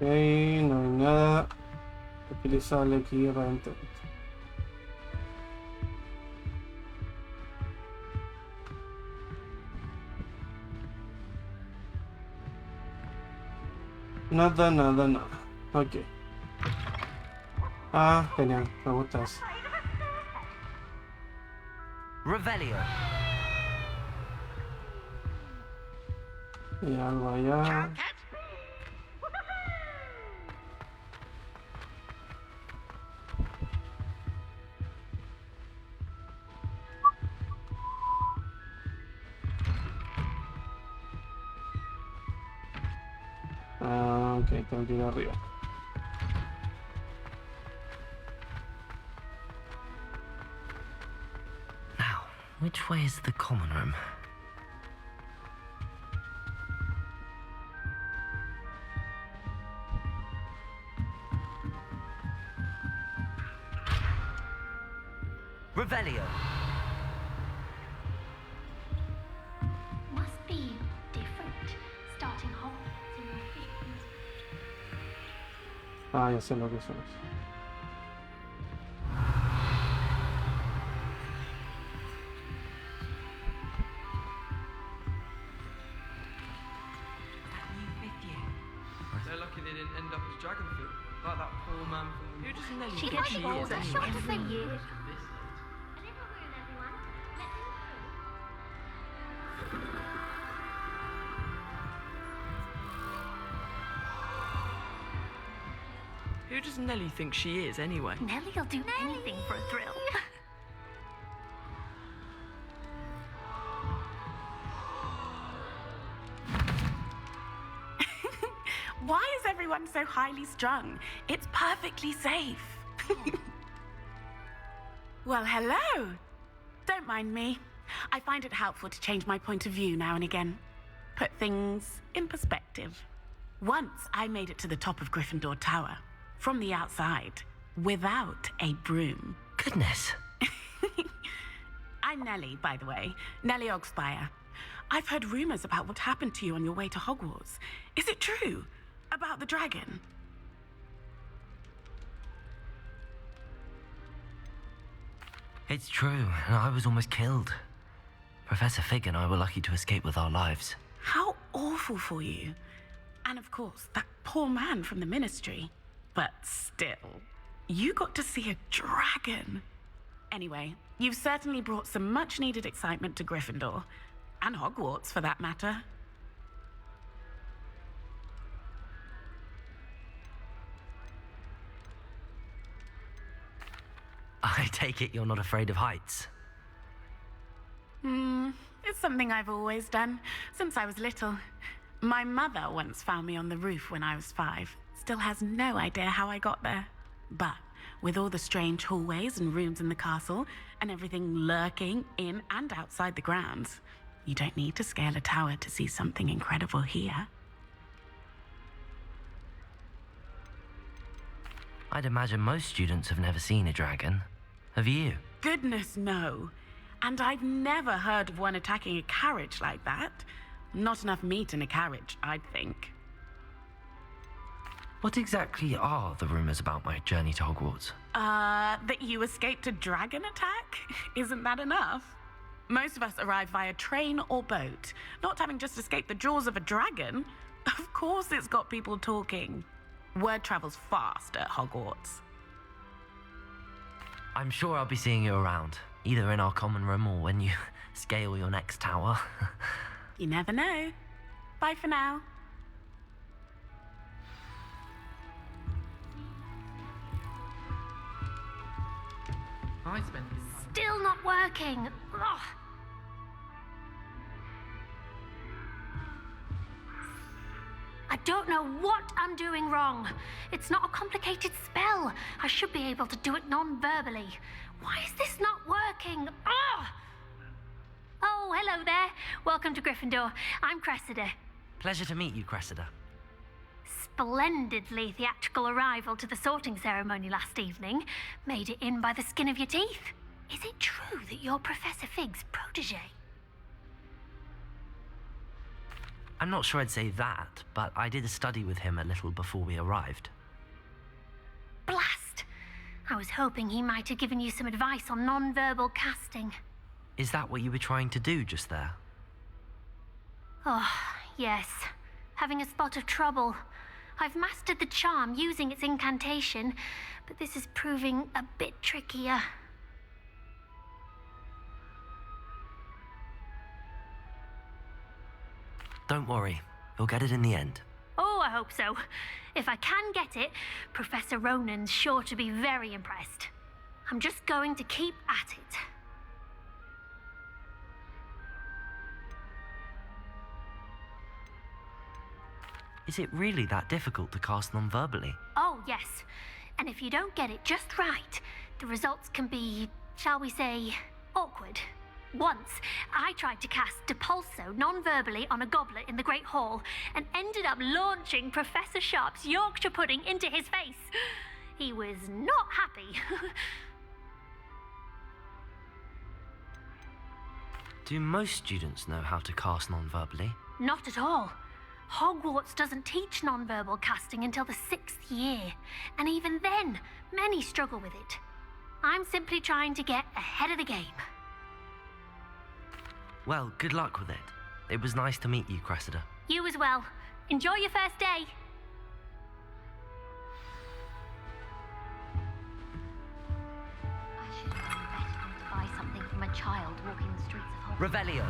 Ok, no hay nada utilizable aquí aparentemente. Nada. Ok. Ah, genial, me gusta eso. Revelio. Y algo allá. Ah, ok, tengo que ir arriba. Now, Which way is the common room? Revelio. Must be different. Starting Hogwarts in your feet. Ah, ya sé lo que eso es. They're lucky they didn't end up as dragon fruit, like that poor man from... Who does Nelly She think gets she older, is? short of a year. Who does Nelly think she is, anyway? Nelly'll do anything for a thrill. Why is everyone so highly strung? It's perfectly safe. Well, hello. Don't mind me. I find it helpful to change my point of view now and again. Put things in perspective. Once I made it to the top of Gryffindor Tower, from the outside, without a broom. Goodness. I'm Nellie, by the way. Nellie Ogspire. I've heard rumors about what happened to you on your way to Hogwarts. Is it true? About the dragon? It's true, and I was almost killed. Professor Fig and I were lucky to escape with our lives. How awful for you. And of course, that poor man from the Ministry. But still, you got to see a dragon. Anyway, you've certainly brought some much-needed excitement to Gryffindor. And Hogwarts, for that matter. I take it you're not afraid of heights. It's something I've always done, since I was little. My mother once found me on the roof when I was 5. Still has no idea how I got there. But with all the strange hallways and rooms in the castle, and everything lurking in and outside the grounds, you don't need to scale a tower to see something incredible here. I'd imagine most students have never seen a dragon. Have you? Goodness, no. And I've never heard of one attacking a carriage like that. Not enough meat in a carriage, I'd think. What exactly are the rumors about my journey to Hogwarts? That you escaped a dragon attack? Isn't that enough? Most of us arrive via train or boat, not having just escaped the jaws of a dragon. Of course it's got people talking. Word travels fast at Hogwarts. I'm sure I'll be seeing you around, either in our common room or when you scale your next tower. You never know. Bye for now. I spent... Still not working. Ugh. I don't know what I'm doing wrong. It's not a complicated spell. I should be able to do it non-verbally. Why is this not working? Ugh! Oh, hello there. Welcome to Gryffindor. I'm Cressida. Pleasure to meet you, Cressida. Splendidly theatrical arrival to the sorting ceremony last evening. Made it in by the skin of your teeth. Is it true that you're Professor Fig's protege? I'm not sure I'd say that, but I did a study with him a little before we arrived. Blast! I was hoping he might have given you some advice on non-verbal casting. Is that what you were trying to do just there? Oh, yes. Having a spot of trouble. I've mastered the charm using its incantation, but this is proving a bit trickier. Don't worry, you'll get it in the end. Oh, I hope so. If I can get it, Professor Ronan's sure to be very impressed. I'm just going to keep at it. Is it really that difficult to cast non-verbally? Oh, yes. And if you don't get it just right, the results can be, shall we say, awkward. Once, I tried to cast Depulso non-verbally on a goblet in the Great Hall and ended up launching Professor Sharp's Yorkshire pudding into his face. He was not happy. Do most students know how to cast non-verbally? Not at all. Hogwarts doesn't teach non-verbal casting until the 6th year, and even then, many struggle with it. I'm simply trying to get ahead of the game. Well, good luck with it. It was nice to meet you, Cressida. You as well. Enjoy your first day. I should have known better than to buy something from a child walking the streets of Hogwarts. Revelio.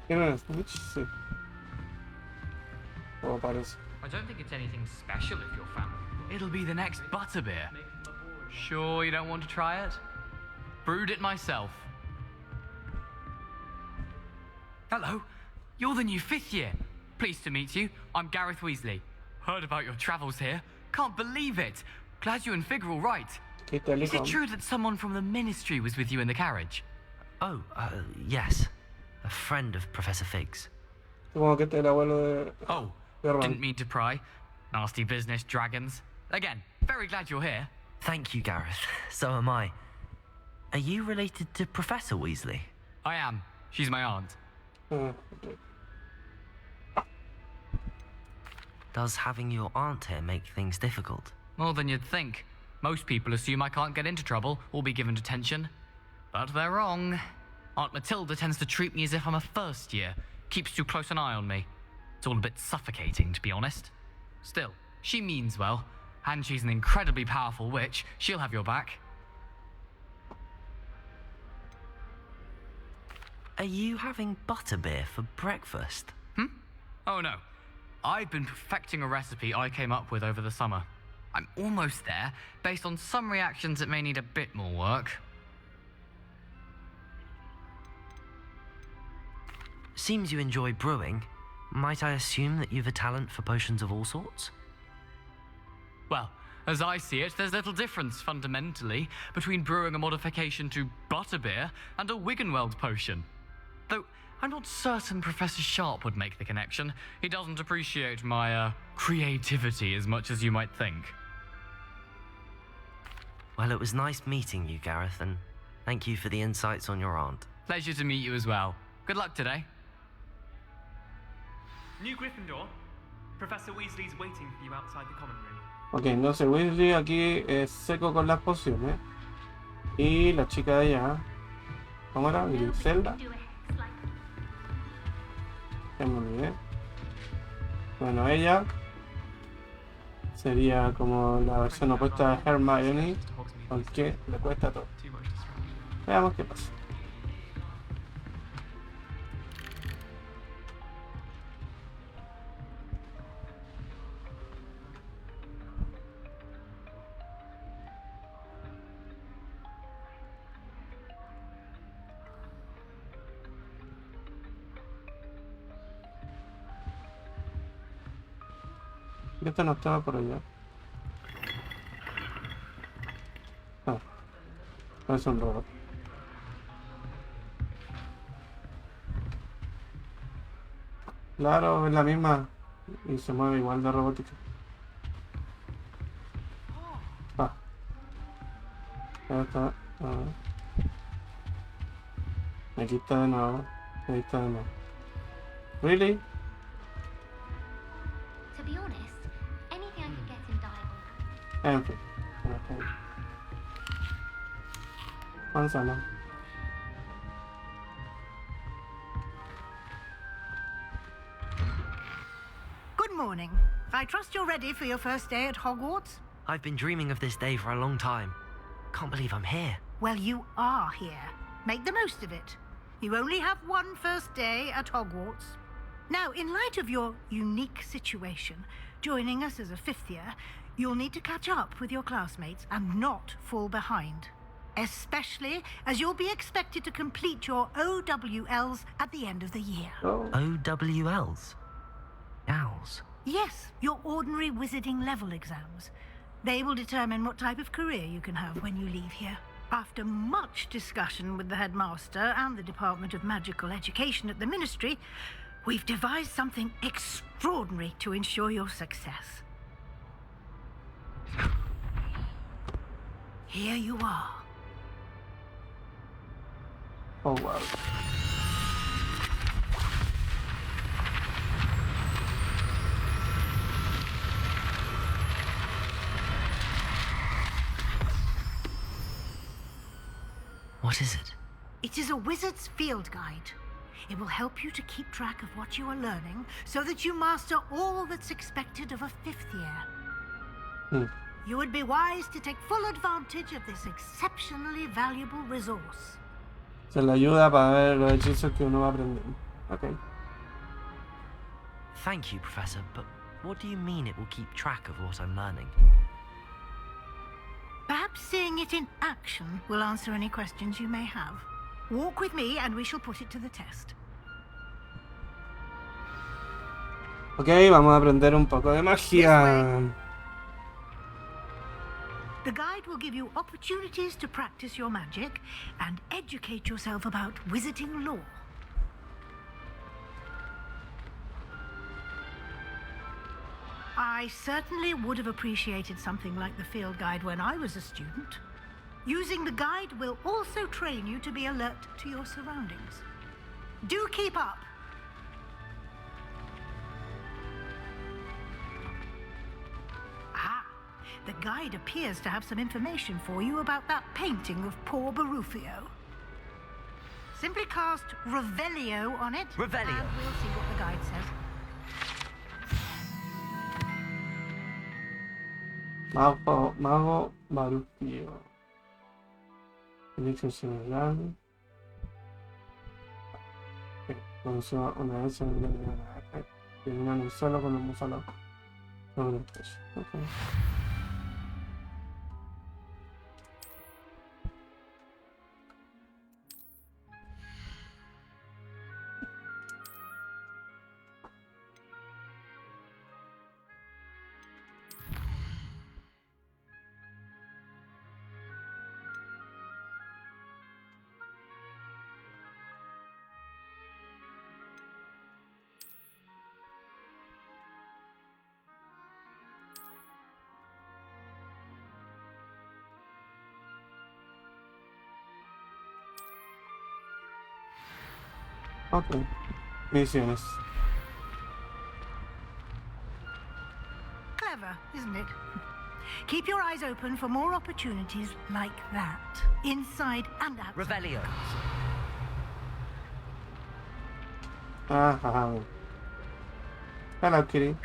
¿Tiene Switch? Sí. Como parece. I don't think it's anything special if you're family. It'll be the next butterbeer. Sure you don't want to try it? Brewed it myself. Hello, you're the new 5th year. Pleased to meet you. I'm Gareth Weasley. Heard about your travels here. Can't believe it. Glad you and Fig are all right. Is it true that someone from the Ministry was with you in the carriage? Oh, yes. A friend of Professor Fig's. Supongo que este es el abuelo de... Oh, didn't mean to pry. Nasty business, dragons. Again, very glad you're here. Thank you, Gareth. So am I. Are you related to Professor Weasley? I am. She's my aunt. Okay. Does having your aunt here make things difficult? More than you'd think. Most people assume I can't get into trouble or be given detention. But they're wrong. Aunt Matilda tends to treat me as if I'm a first year. Keeps too close an eye on me. It's all a bit suffocating, to be honest. Still, she means well. And she's an incredibly powerful witch. She'll have your back. Are you having butterbeer for breakfast? Oh no. I've been perfecting a recipe I came up with over the summer. I'm almost there. Based on some reactions, it may need a bit more work. Seems you enjoy brewing. Might I assume that you've a talent for potions of all sorts? Well, as I see it, there's little difference, fundamentally, between brewing a modification to butterbeer and a Wiggenweld potion. Though, I'm not certain Professor Sharp would make the connection. He doesn't appreciate my, creativity as much as you might think. Well, it was nice meeting you, Gareth, and thank you for the insights on your aunt. Pleasure to meet you as well. Good luck today. New Gryffindor. Professor Weasley's waiting for you outside the common room. Ok, entonces Weasley aquí es seco con las pociones. Y la chica de allá, ¿cómo era? Griselda. Ya me olvidé. Bueno, ella sería como la versión opuesta de Hermione, aunque le cuesta todo. Veamos qué pasa. Esto no estaba por allá. Ah, es un robot. Claro, es la misma y se mueve igual de robótica. Ah, ya está. Aquí está de nuevo. Ahí está de nuevo. Really? To be honest, anything I could get in diagonal. En fin. Manzana. Good morning. I trust you're ready for your first day at Hogwarts? I've been dreaming of this day for a long time. Can't believe I'm here. Well, you are here. Make the most of it. You only have one first day at Hogwarts. Now, in light of your unique situation, joining us as a 5th year, you'll need to catch up with your classmates and not fall behind. Especially as you'll be expected to complete your OWLs at the end of the year. OWLs? Owls? Yes, your ordinary wizarding level exams. They will determine what type of career you can have when you leave here. After much discussion with the headmaster and the Department of Magical Education at the Ministry, we've devised something extraordinary to ensure your success. Here you are. Oh, wow. What is it? It is a wizard's field guide. It will help you to keep track of what you are learning so that you master all that's expected of a 5th year. You would be wise to take full advantage of this exceptionally valuable resource. Se le ayuda para ver los hechizos que uno va aprendiendo. Okay. Thank you, Professor, but what do you mean it will keep track of what I'm learning? Perhaps seeing it in action will answer any questions you may have. Walk with me and we shall put it to the test. Ok, vamos a aprender un poco de magia. The guide will give you opportunities to practice your magic and educate yourself about wizarding lore. I certainly would have appreciated something like the field guide when I was a student. Using the guide will also train you to be alert to your surroundings. Do keep up! The guide appears to have some information for you about that painting of poor Barufio. Simply cast Revelio on it. Revelio. And we'll see what the guide says. Mago Barufio. Dice similar. Conoció una vez en el terminan solo con un solo sobre el peso. Okay. Ok. Misiones. Clever, isn't it? Keep your eyes open for more opportunities like that, inside and outside. Revelio. Hello, kitty.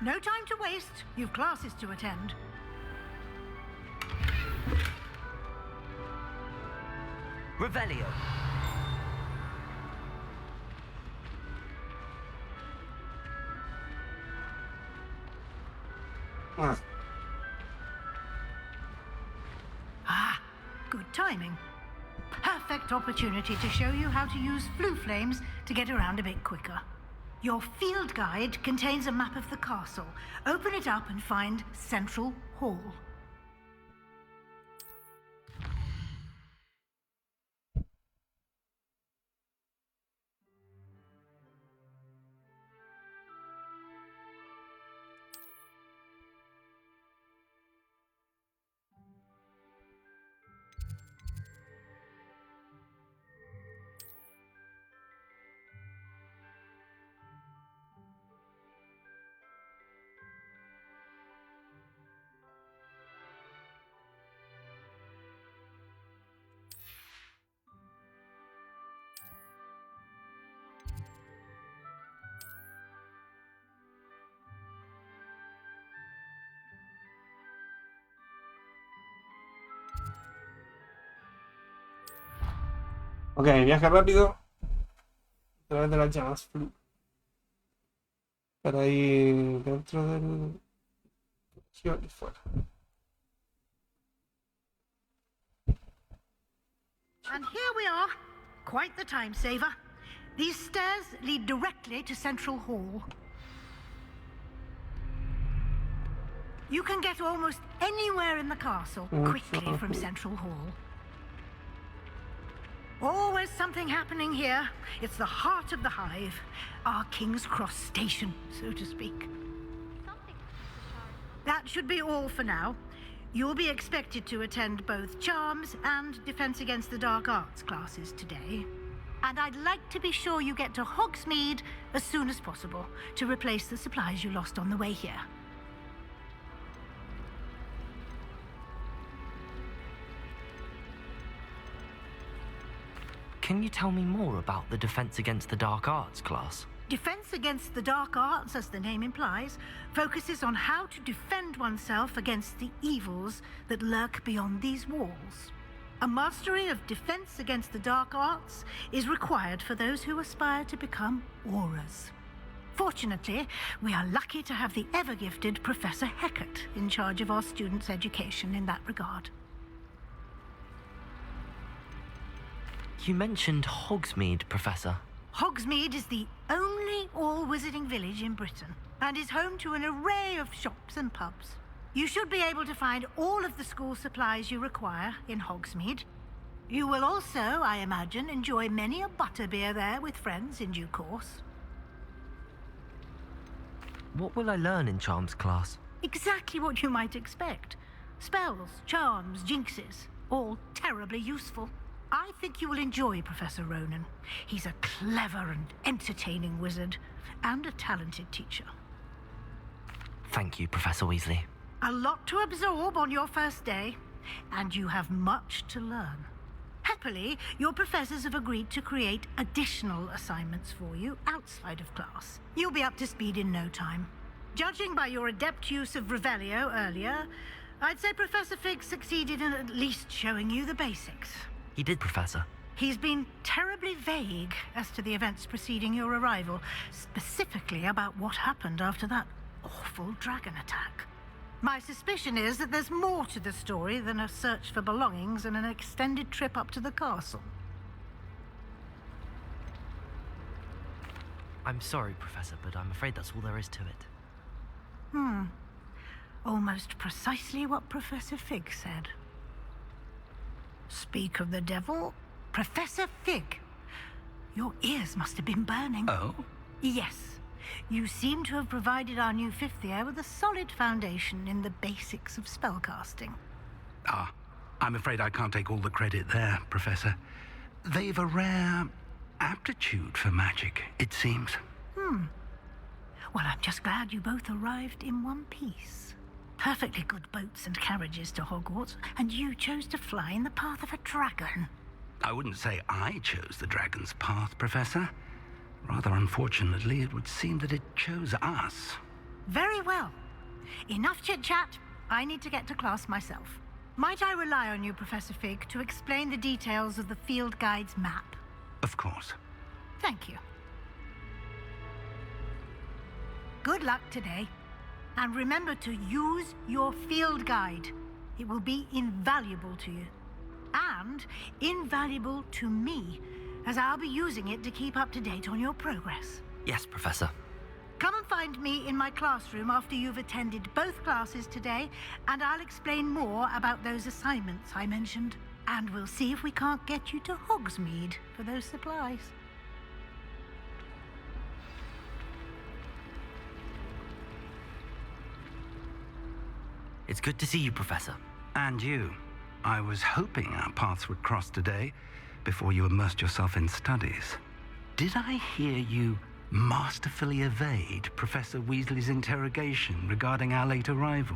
No time to waste. You've classes to attend. Revelio. Good timing. Perfect opportunity to show you how to use flue flames to get around a bit quicker. Your field guide contains a map of the castle. Open it up and find Central Hall. Ok, viaje rápido a través de las llamas. Para ir dentro del... y fuera. And here we are. Quite the time saver. These stairs lead directly to Central Hall. You can get almost anywhere in the castle quickly from Central Hall. Always something happening here. It's the heart of the hive. Our King's Cross station, so to speak. That should be all for now. You'll be expected to attend both Charms and Defense Against the Dark Arts classes today. And I'd like to be sure you get to Hogsmeade as soon as possible to replace the supplies you lost on the way here. Can you tell me more about the Defense Against the Dark Arts class? Defense Against the Dark Arts, as the name implies, focuses on how to defend oneself against the evils that lurk beyond these walls. A mastery of Defense Against the Dark Arts is required for those who aspire to become auras. Fortunately, we are lucky to have the ever-gifted Professor Heckert in charge of our students' education in that regard. You mentioned Hogsmeade, Professor. Hogsmeade is the only all-wizarding village in Britain and is home to an array of shops and pubs. You should be able to find all of the school supplies you require in Hogsmeade. You will also, I imagine, enjoy many a butterbeer there with friends in due course. What will I learn in Charms class? Exactly what you might expect. Spells, charms, jinxes, all terribly useful. I think you will enjoy Professor Ronan. He's a clever and entertaining wizard, and a talented teacher. Thank you, Professor Weasley. A lot to absorb on your first day, and you have much to learn. Happily, your professors have agreed to create additional assignments for you outside of class. You'll be up to speed in no time. Judging by your adept use of Revelio earlier, I'd say Professor Fig succeeded in at least showing you the basics. He did, Professor. He's been terribly vague as to the events preceding your arrival, specifically about what happened after that awful dragon attack. My suspicion is that there's more to the story than a search for belongings and an extended trip up to the castle. I'm sorry, Professor, but I'm afraid that's all there is to it. Almost precisely what Professor Fig said. Speak of the devil, Professor Fig. Your ears must have been burning. Oh? Yes. You seem to have provided our new fifth year with a solid foundation in the basics of spellcasting. I'm afraid I can't take all the credit there, Professor. They've a rare aptitude for magic, it seems. Well, I'm just glad you both arrived in one piece. Perfectly good boats and carriages to Hogwarts, and you chose to fly in the path of a dragon. I wouldn't say I chose the dragon's path, Professor. Rather unfortunately, it would seem that it chose us. Very well. Enough chit-chat. I need to get to class myself. Might I rely on you, Professor Fig, to explain the details of the field guide's map? Of course. Thank you. Good luck today. And remember to use your field guide. It will be invaluable to you. And invaluable to me, as I'll be using it to keep up to date on your progress. Yes, Professor. Come and find me in my classroom after you've attended both classes today, and I'll explain more about those assignments I mentioned. And we'll see if we can't get you to Hogsmeade for those supplies. It's good to see you, Professor. And you. I was hoping our paths would cross today, before you immersed yourself in studies. Did I hear you masterfully evade Professor Weasley's interrogation regarding our late arrival?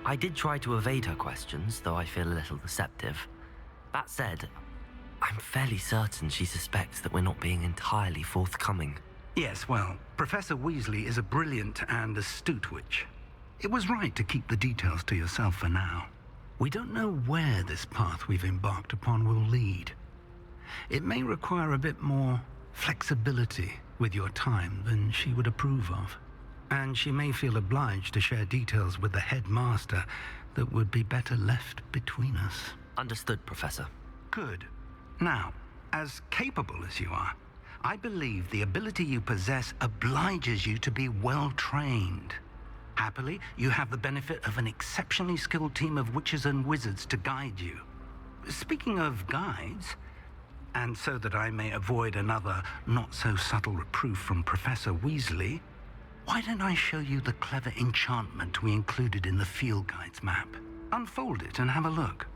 I did try to evade her questions, though I feel a little deceptive. That said, I'm fairly certain she suspects that we're not being entirely forthcoming. Yes, well, Professor Weasley is a brilliant and astute witch. It was right to keep the details to yourself for now. We don't know where this path we've embarked upon will lead. It may require a bit more flexibility with your time than she would approve of. And she may feel obliged to share details with the headmaster that would be better left between us. Understood, Professor. Good. Now, as capable as you are, I believe the ability you possess obliges you to be well trained. Happily, you have the benefit of an exceptionally skilled team of witches and wizards to guide you. Speaking of guides, and so that I may avoid another not-so-subtle reproof from Professor Weasley, why don't I show you the clever enchantment we included in the field guide's map? Unfold it and have a look.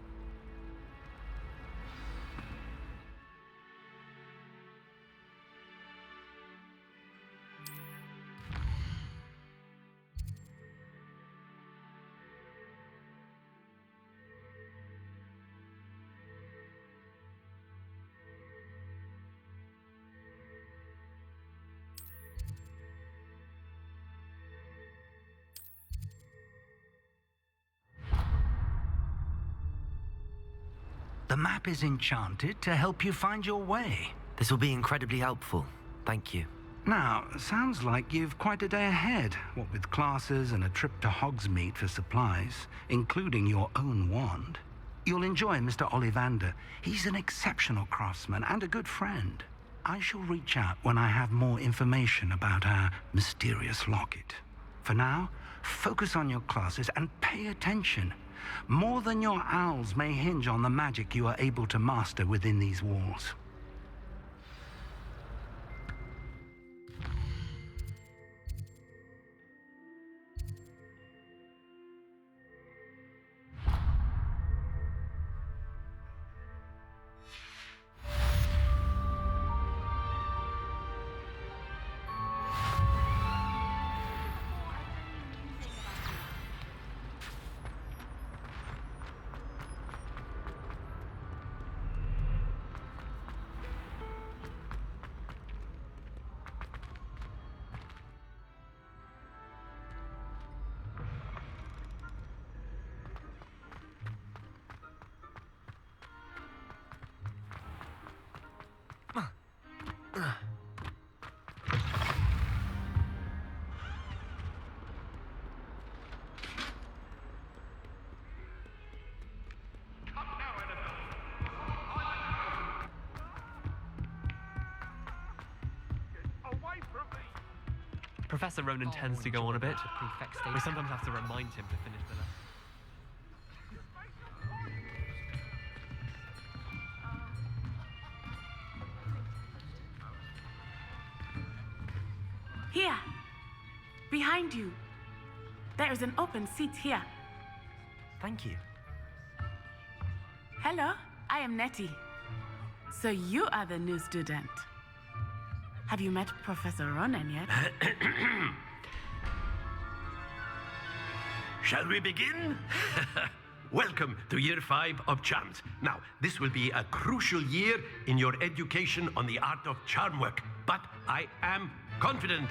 The map is enchanted to help you find your way. This will be incredibly helpful. Thank you. Now, sounds like you've quite a day ahead, what with classes and a trip to Hogsmeade for supplies, including your own wand. You'll enjoy Mr. Ollivander. He's an exceptional craftsman and a good friend. I shall reach out when I have more information about our mysterious locket. For now, focus on your classes and pay attention. More than your owls may hinge on the magic you are able to master within these walls. Professor Ronan tends to go on a bit. We sometimes have to remind him to finish the lesson. Here! Behind you! There is an open seat here. Thank you. Hello, I am Nettie. So you are the new student. Have you met Professor Ronan yet? Shall we begin? Welcome to Year 5 of Charms. Now, this will be a crucial year in your education on the art of charm work, but I am confident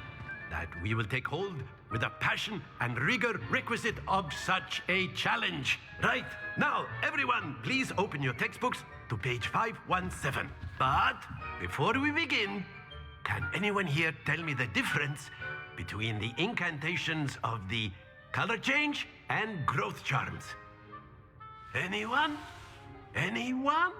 that we will take hold with the passion and rigor requisite of such a challenge. Right, now, everyone, please open your textbooks to page 517. But before we begin, can anyone here tell me the difference between the incantations of the color change and growth charms? Anyone? Anyone?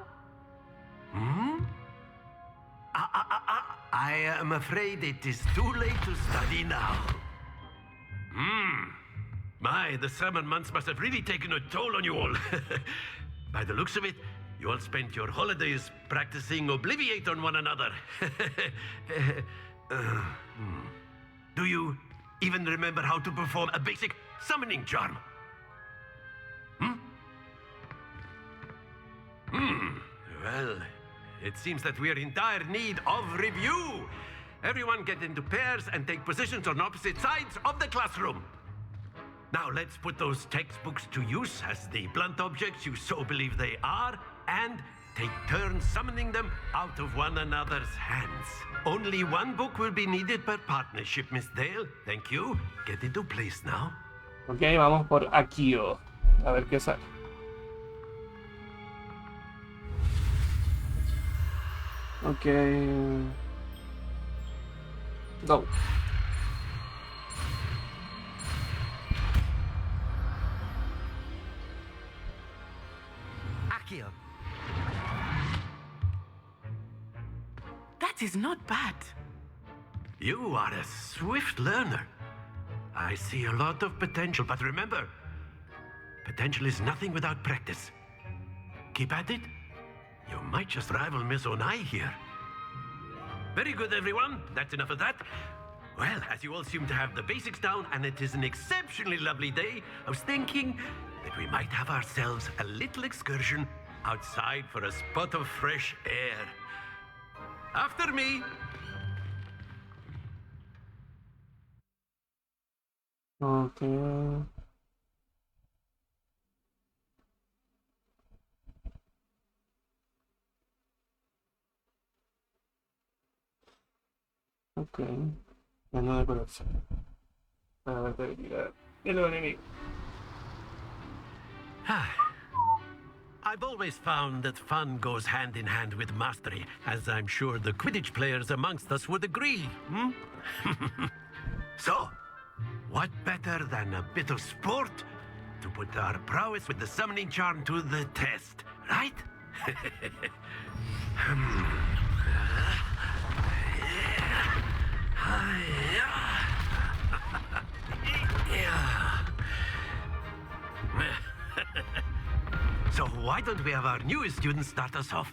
I am afraid it is too late to study now. My, the summer months must have really taken a toll on you all. By the looks of it, you all spent your holidays practicing Obliviate on one another. Do you even remember how to perform a basic summoning charm? Well, it seems that we are in dire need of review. Everyone get into pairs and take positions on opposite sides of the classroom. Now let's put those textbooks to use as the blunt objects you so believe they are, and take turns summoning them out of one another's hands. Only one book will be needed per partnership, Miss Dale. Thank you. Get into place now. Ok, vamos por Akio. A ver qué sale. Ok. Go. Akio. That is not bad. You are a swift learner. I see a lot of potential, but remember, potential is nothing without practice. Keep at it. You might just rival Miss Onai here. Very good, everyone. That's enough of that. Well, as you all seem to have the basics down, and it is an exceptionally lovely day, I was thinking that we might have ourselves a little excursion outside for a spot of fresh air. After me. Okay. Ok. Menú de colección. Para ver debilidad de los enemigos. I've always found that fun goes hand in hand with mastery, as I'm sure the Quidditch players amongst us would agree. So, what better than a bit of sport to put our prowess with the summoning charm to the test, right? So why don't we have our newest student start us off?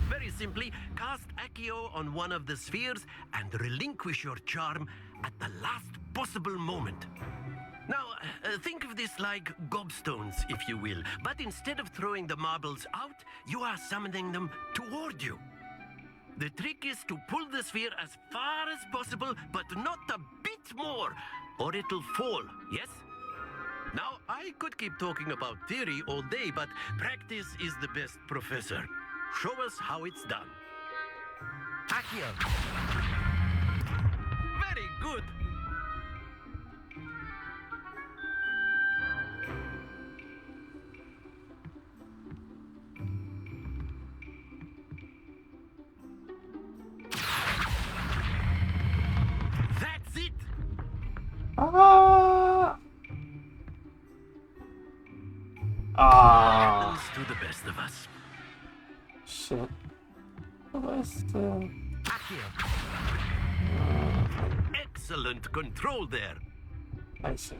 Very simply, cast Accio on one of the spheres and relinquish your charm at the last possible moment. Now, think of this like gobstones, if you will, but instead of throwing the marbles out, you are summoning them toward you. The trick is to pull the sphere as far as possible, but not a bit more, or it'll fall, yes? Now, I could keep talking about theory all day, but practice is the best professor. Show us how it's done. Accio. Very good. That's it. Happens to the best of us. Shit. Excellent control there. I see.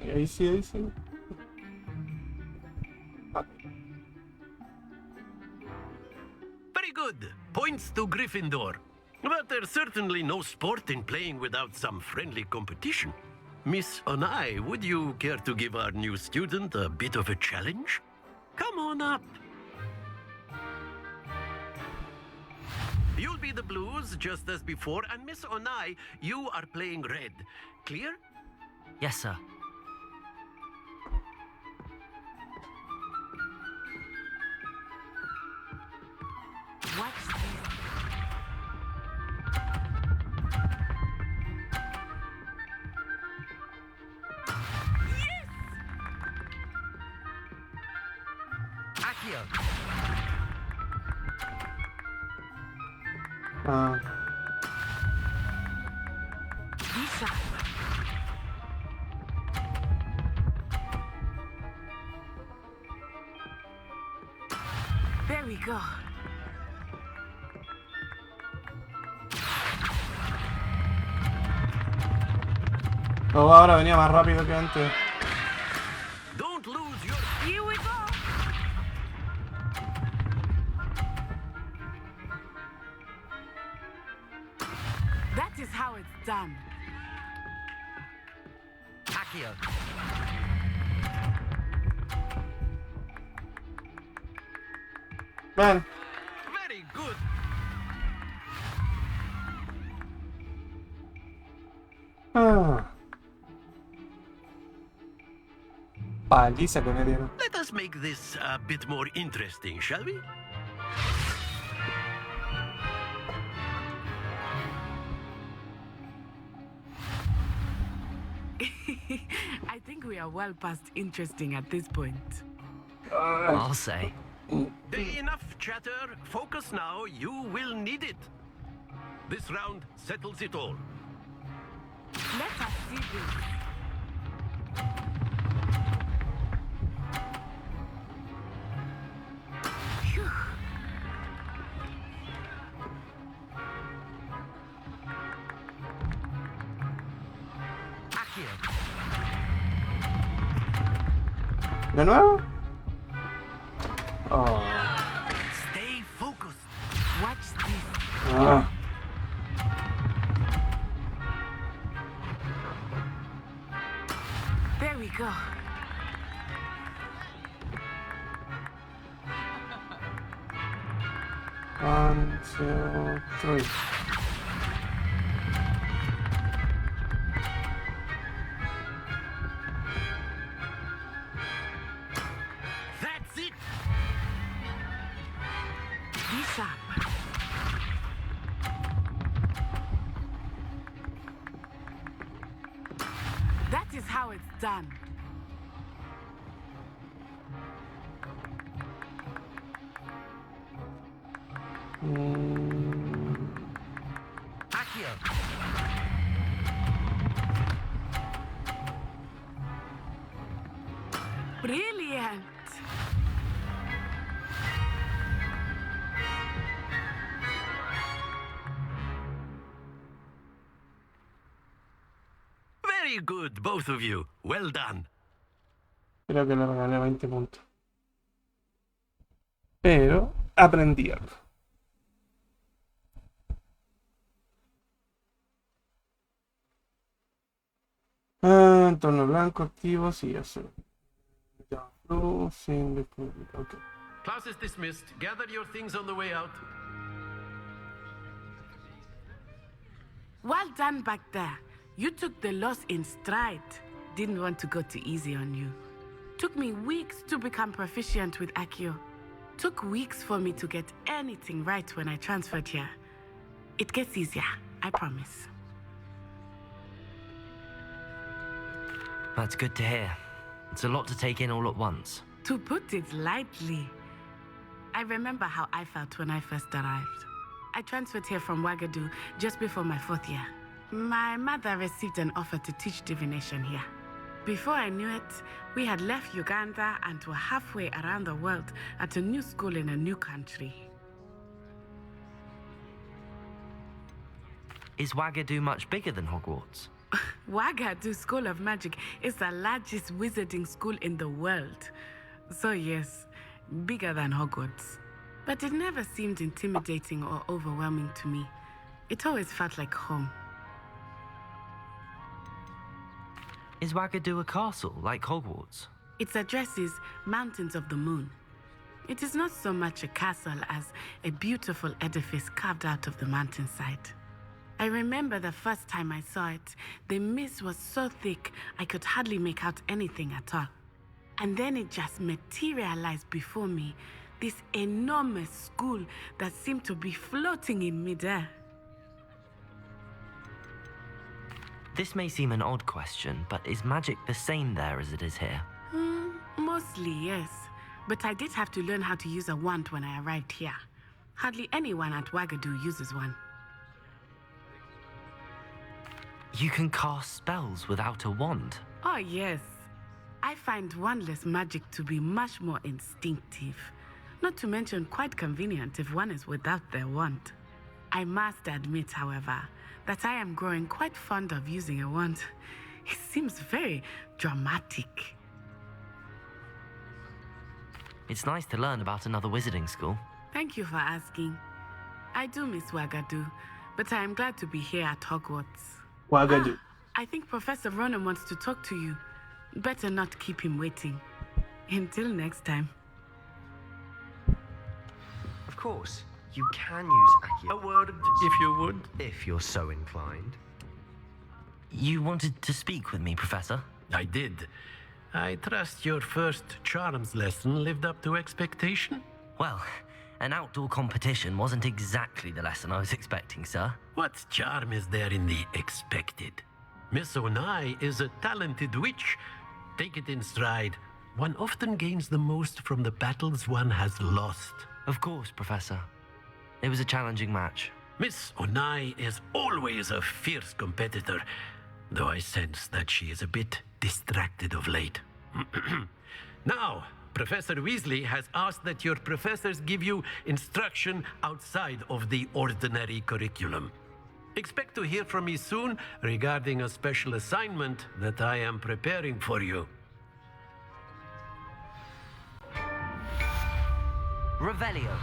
Very good. Points to Gryffindor. But there's certainly no sport in playing without some friendly competition. Miss Onai, would you care to give our new student a bit of a challenge? Come on up. You'll be the blues, just as before, and Miss Onai, you are playing red. Clear? Yes, sir. What's this? Yes! Accio. Lisa. There we go. Todo ahora venía más rápido que antes. Don't lose your... Here we go. That is how it's done. Accio. Ven. Very good. Paliza que me dieron. Let us make this a bit more interesting, shall we? I think we are well past interesting at this point. I'll say. Enough chatter. Focus now. You will need it. This round settles it all. Let us see this. Phew. ¿De nuevo? Oh. Stay focused. Watch this. Ah. There we go. One, two, three. That's it. Be sharp. That is how it's done. Brilliant. Very good, both of you. Well done. Creo que le regalé 20 puntos. Pero aprendí algo. Entorno blanco activo, sí, ya sé. Ya, sin ok. Class is dismissed. Gather your things on the way out. Well done back there. You took the loss in stride. Didn't want to go too easy on you. Took me weeks to become proficient with Accio. Took weeks for me to get anything right when I transferred here. It gets easier, I promise. That's good to hear. It's a lot to take in all at once. To put it lightly, I remember how I felt when I first arrived. I transferred here from Ouagadougou just before my 4th year. My mother received an offer to teach divination here. Before I knew it, we had left Uganda and were halfway around the world at a new school in a new country. Is Ouagadougou much bigger than Hogwarts? Ouagadougou School of Magic is the largest wizarding school in the world. So yes, bigger than Hogwarts. But it never seemed intimidating or overwhelming to me. It always felt like home. Is Ouagadougou a castle, like Hogwarts? Its address is Mountains of the Moon. It is not so much a castle as a beautiful edifice carved out of the mountainside. I remember the first time I saw it, the mist was so thick I could hardly make out anything at all. And then it just materialized before me, this enormous school that seemed to be floating in midair. This may seem an odd question, but is magic the same there as it is here? Mostly, yes. But I did have to learn how to use a wand when I arrived here. Hardly anyone at Ouagadougou uses one. You can cast spells without a wand? Oh, yes. I find wandless magic to be much more instinctive. Not to mention quite convenient if one is without their wand. I must admit, however, that I am growing quite fond of using a wand. It seems very dramatic. It's nice to learn about another wizarding school. Thank you for asking. I do miss Ouagadougou, but I am glad to be here at Hogwarts. Ouagadougou. I think Professor Ronan wants to talk to you. Better not keep him waiting. Until next time. Of course, you can use Accio. A word, if you would. If you're so inclined. You wanted to speak with me, Professor? I did. I trust your first charms lesson lived up to expectation? Well, an outdoor competition wasn't exactly the lesson I was expecting, sir. What charm is there in the expected? Miss Onai is a talented witch, take it in stride. One often gains the most from the battles one has lost. Of course, Professor. It was a challenging match. Miss Onai is always a fierce competitor, though I sense that she is a bit distracted of late. Now, Professor Weasley has asked that your professors give you instruction outside of the ordinary curriculum. Expect to hear from me soon regarding a special assignment that I am preparing for you. Revelio.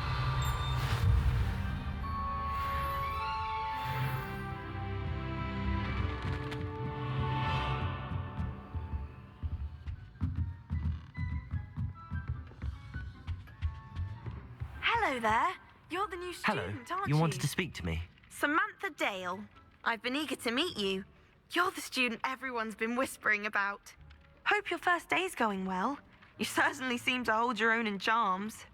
Hello there. You're the new Hello. student, aren't you? You wanted to speak to me? Samantha Dale. I've been eager to meet you. You're the student everyone's been whispering about. Hope your first day's going well. You certainly seem to hold your own in charms.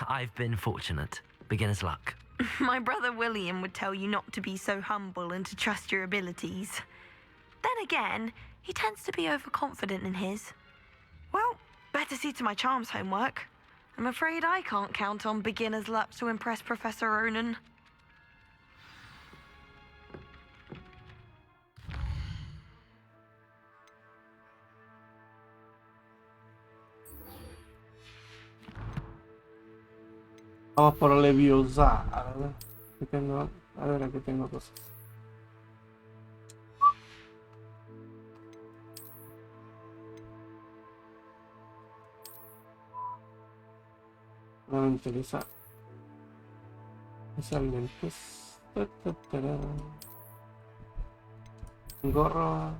I've been fortunate. Beginner's luck. My brother William would tell you not to be so humble and to trust your abilities. Then again, he tends to be overconfident in his. Well, better see to my charms homework. I'm afraid I can't count on beginner's luck to impress Professor Ronan. Vamos por Leviosa, ¿verdad? Aquí tengo, a ver, aquí tengo cosas. No me interesa. Esas lentes. Un gorro.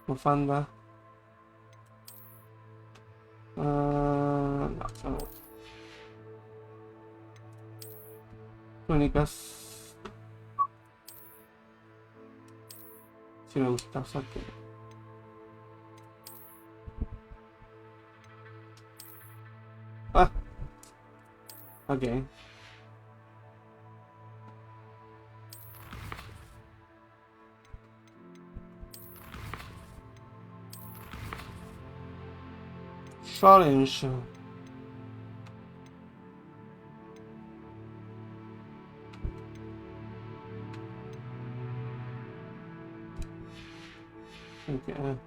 Bufanda. No, eso no. Túnicas. Si me gusta, o sea que... Ah. Ok. Challenge. Okay.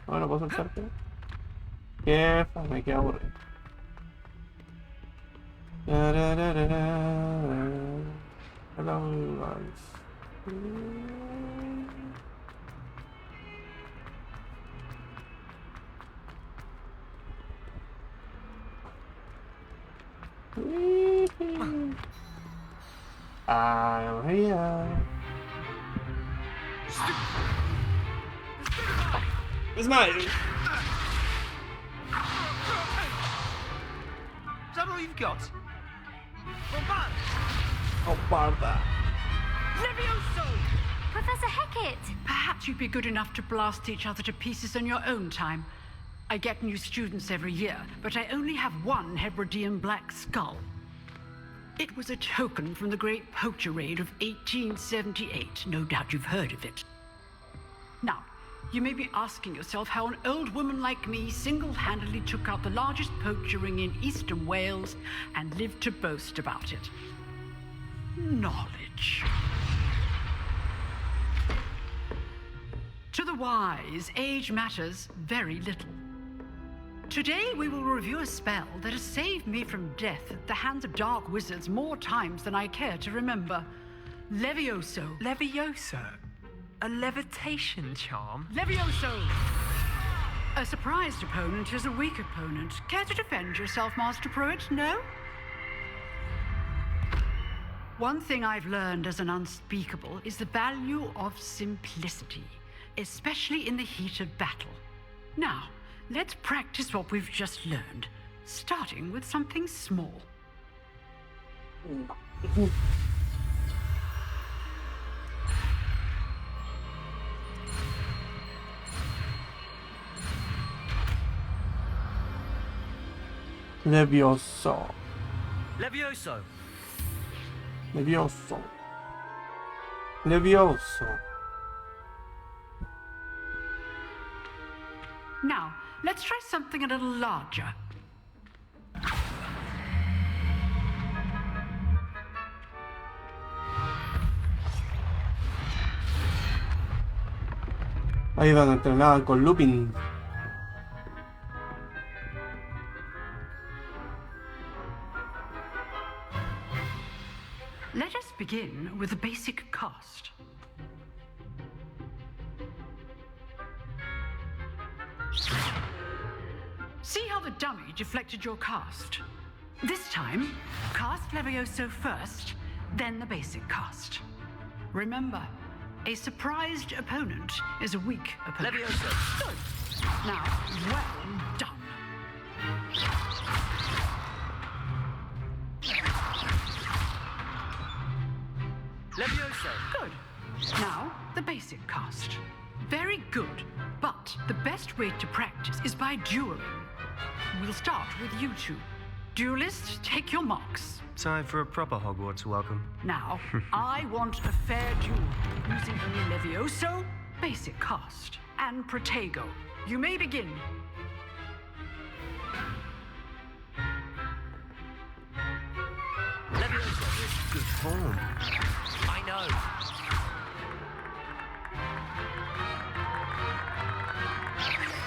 Bueno, ¿puedo soltarte? Jefa, me queda aburrido. Hello, guys. I'm here. It's mine. Is that all you've got? Oh, Barda. Levioso! Professor Hecat! Perhaps you'd be good enough to blast each other to pieces on your own time. I get new students every year, but I only have one Hebridean black skull. It was a token from the Great Poacher Raid of 1878. No doubt you've heard of it. Now, you may be asking yourself how an old woman like me single-handedly took out the largest poacher ring in eastern Wales and lived to boast about it. Knowledge. To the wise, age matters very little. Today we will review a spell that has saved me from death at the hands of dark wizards more times than I care to remember. Levioso. Levioso? A levitation charm? Levioso! A surprised opponent is a weak opponent. Care to defend yourself, Master Pruitt? No? One thing I've learned as an unspeakable is the value of simplicity, especially in the heat of battle. Now, let's practice what we've just learned, starting with something small. Levioso. Levioso. Levioso. Levioso. Now, let's try something a little larger. Ahí donde entrenaban con Lupin. Let us begin with the basic cast. See how the dummy deflected your cast? This time, cast Levioso first, then the basic cast. Remember, a surprised opponent is a weak opponent. Levioso. Good. Now, well done. Levioso. Good. Now, the basic cast. Very good, but the best way to practice is by dueling. We'll start with you two. Duelists, take your marks. Time for a proper Hogwarts welcome. Now, I want a fair duel using only Levioso, basic cast, and Protego. You may begin. Levioso is good form. I know.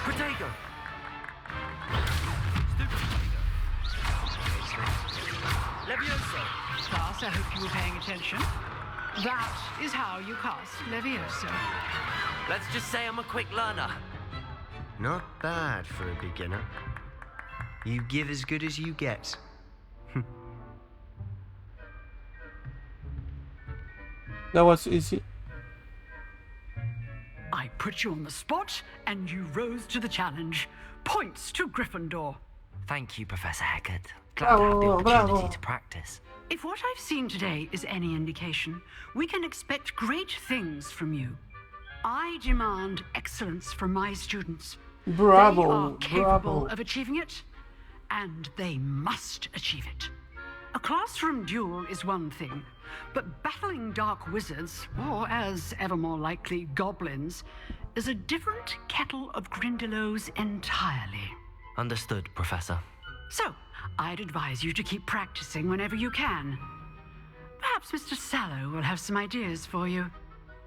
Protego. Levioso. Class, I hope you were paying attention. That is how you cast Levioso. Let's just say I'm a quick learner. Not bad for a beginner. You give as good as you get. That was easy. I put you on the spot, and you rose to the challenge. Points to Gryffindor. Thank you, Professor Hecat. Glad to have the opportunity to practice. If what I've seen today is any indication, we can expect great things from you. I demand excellence from my students. Bravo, They are capable bravo. of achieving it, and they must achieve it. A classroom duel is one thing, but battling dark wizards, or as ever more likely, goblins, is a different kettle of Grindylows entirely. Understood, Professor. So, I'd advise you to keep practicing whenever you can. Perhaps Mr. Sallow will have some ideas for you.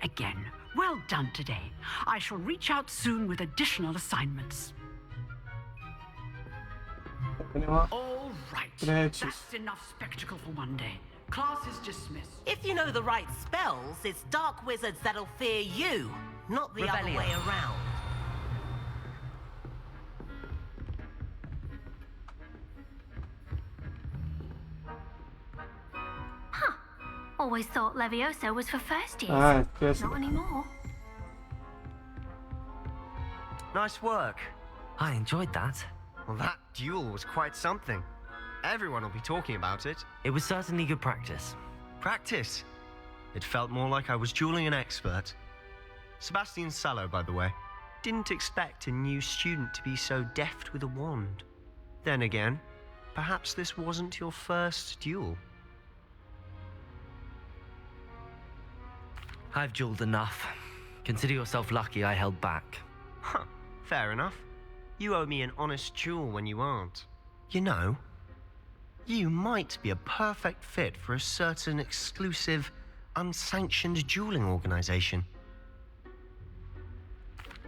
Again, well done today. I shall reach out soon with additional assignments. All right. That's enough spectacle for one day. Class is dismissed. If you know the right spells, it's dark wizards that'll fear you, not the other way around. Always thought Levioso was for first years. Yes. Not anymore. Nice work. I enjoyed that. Well, that duel was quite something. Everyone will be talking about it. It was certainly good practice. Practice? It felt more like I was dueling an expert. Sebastian Sallow, by the way. Didn't expect a new student to be so deft with a wand. Then again, perhaps this wasn't your first duel. I've dueled enough. Consider yourself lucky I held back. Huh, fair enough. You owe me an honest duel when you aren't. You know, you might be a perfect fit for a certain exclusive, unsanctioned dueling organization.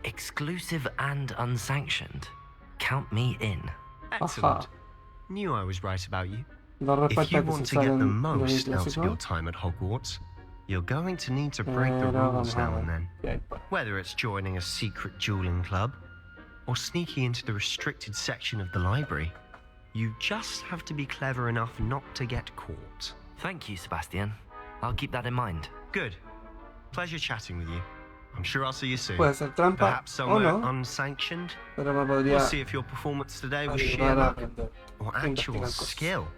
Exclusive and unsanctioned? count me in. Excellent. Knew I was right about you. Dos If you respuestas want que to se get salen the del most out of clásico. your time at Hogwarts, you're going to need to break the Pero rules vamos a now and ver then. qué hay por ahí. Whether it's joining a secret dueling club or sneaking into the restricted section of the library, you just have to be clever enough not to get caught. Thank you, Sebastian. I'll keep that in mind. Good. Pleasure chatting with you. I'm sure I'll see you soon. Puede ser trampa Perhaps o somewhere no, unsanctioned. pero me We'll podría see if your performance today was sheer ayudar a luck aprender. or a actual investigar cosas. skill.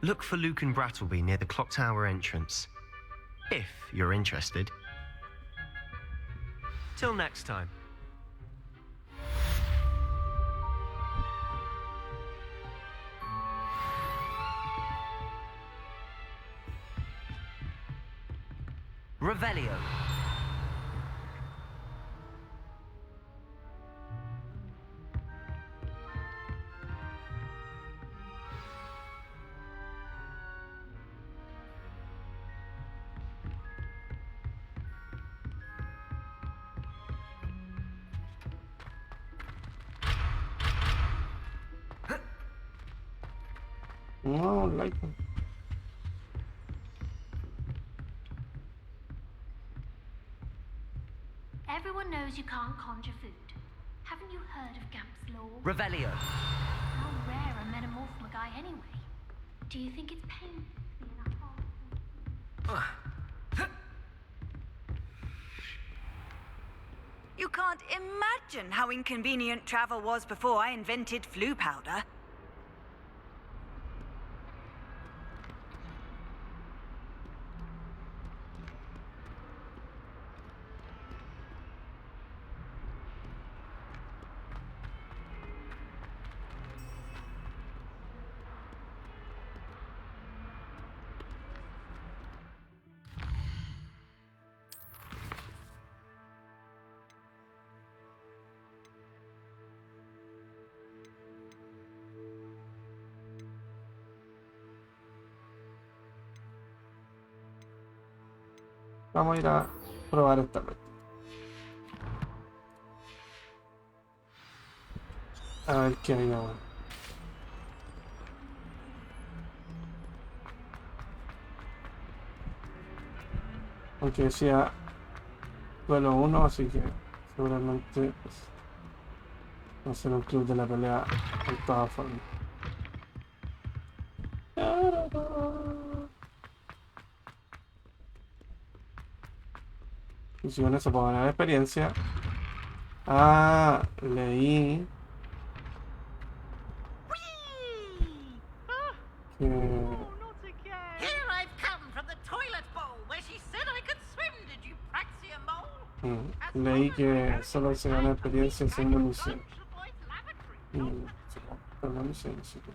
Look for Luke and Brattleby near the clock tower entrance, if you're interested. Till next time. Revelio. No, like. Everyone knows you can't conjure food. Haven't you heard of Gamp's law? Revelio. How rare a metamorph guy anyway? Do you think it's painful being a half? You can't imagine how inconvenient travel was before I invented flu powder. Vamos a ir a probar esta vez. A ver qué hay ahora. Aunque decía duelo 1, así que seguramente pues, va a ser un club de la pelea de todas formas. Y si con eso puedo ganar experiencia. Ah, leí que Here I've come from the toilet bowl where she said I could swim. Did you praxia mole? leí que solo se gana experiencia haciendo misión. Pero la misión, así que.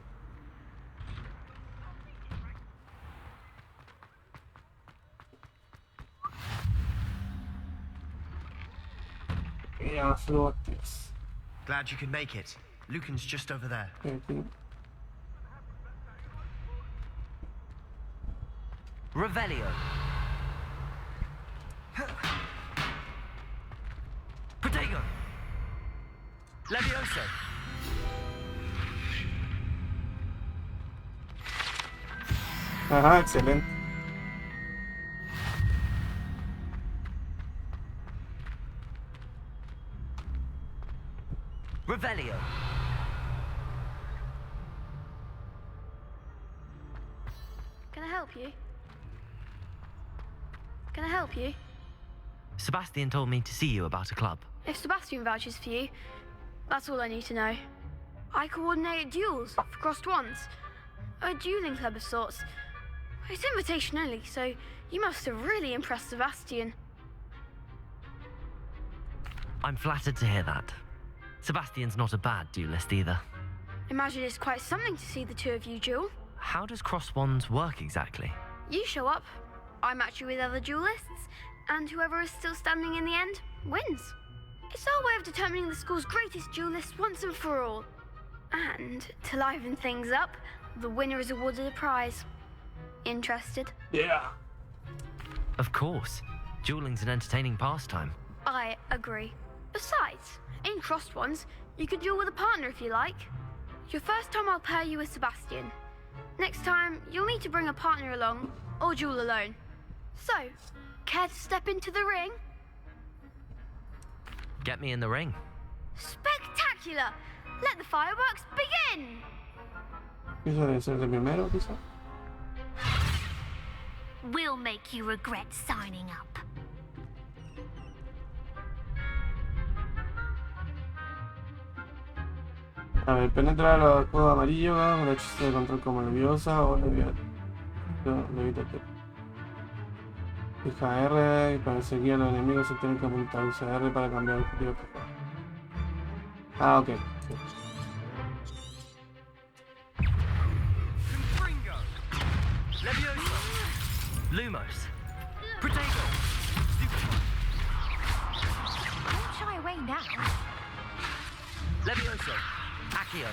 Yeah, floaties. Glad you could make it. Lucan's just over there. Revelio. Protego. Levioso. Ajá, excelente. Revelio. Can I help you? Can I help you? Sebastian told me to see you about a club. If Sebastian vouches for you, that's all I need to know. I coordinate duels for crossed ones. A dueling club of sorts. It's invitation only, so you must have really impressed Sebastian. I'm flattered to hear that. Sebastian's not a bad duelist either. Imagine it's quite something to see the two of you duel. How does cross wands work exactly? You show up, I match you with other duelists, and whoever is still standing in the end wins. It's our way of determining the school's greatest duelist once and for all. And to liven things up, the winner is awarded a prize. Interested? Yeah. Of course. Dueling's an entertaining pastime. I agree. Besides, in crossed ones, You can duel with a partner if you like. Your first time I'll pair you with Sebastian. Next time, you'll need to bring a partner along, or duel alone. So, care to step into the ring? Get me in the ring. Spectacular! Let the fireworks begin! Eso debe ser de primero, quizá. We'll make you regret signing up. A ver, penetra los escudos amarillos con el hechizo de control como leviosa o levítate. Fija R y para seguir a los enemigos se tienen que apuntar. Usa R para cambiar el objetivo. Ah, ok. Sí. Lumos. Protego. Don't shy away now. Levioso. Accio.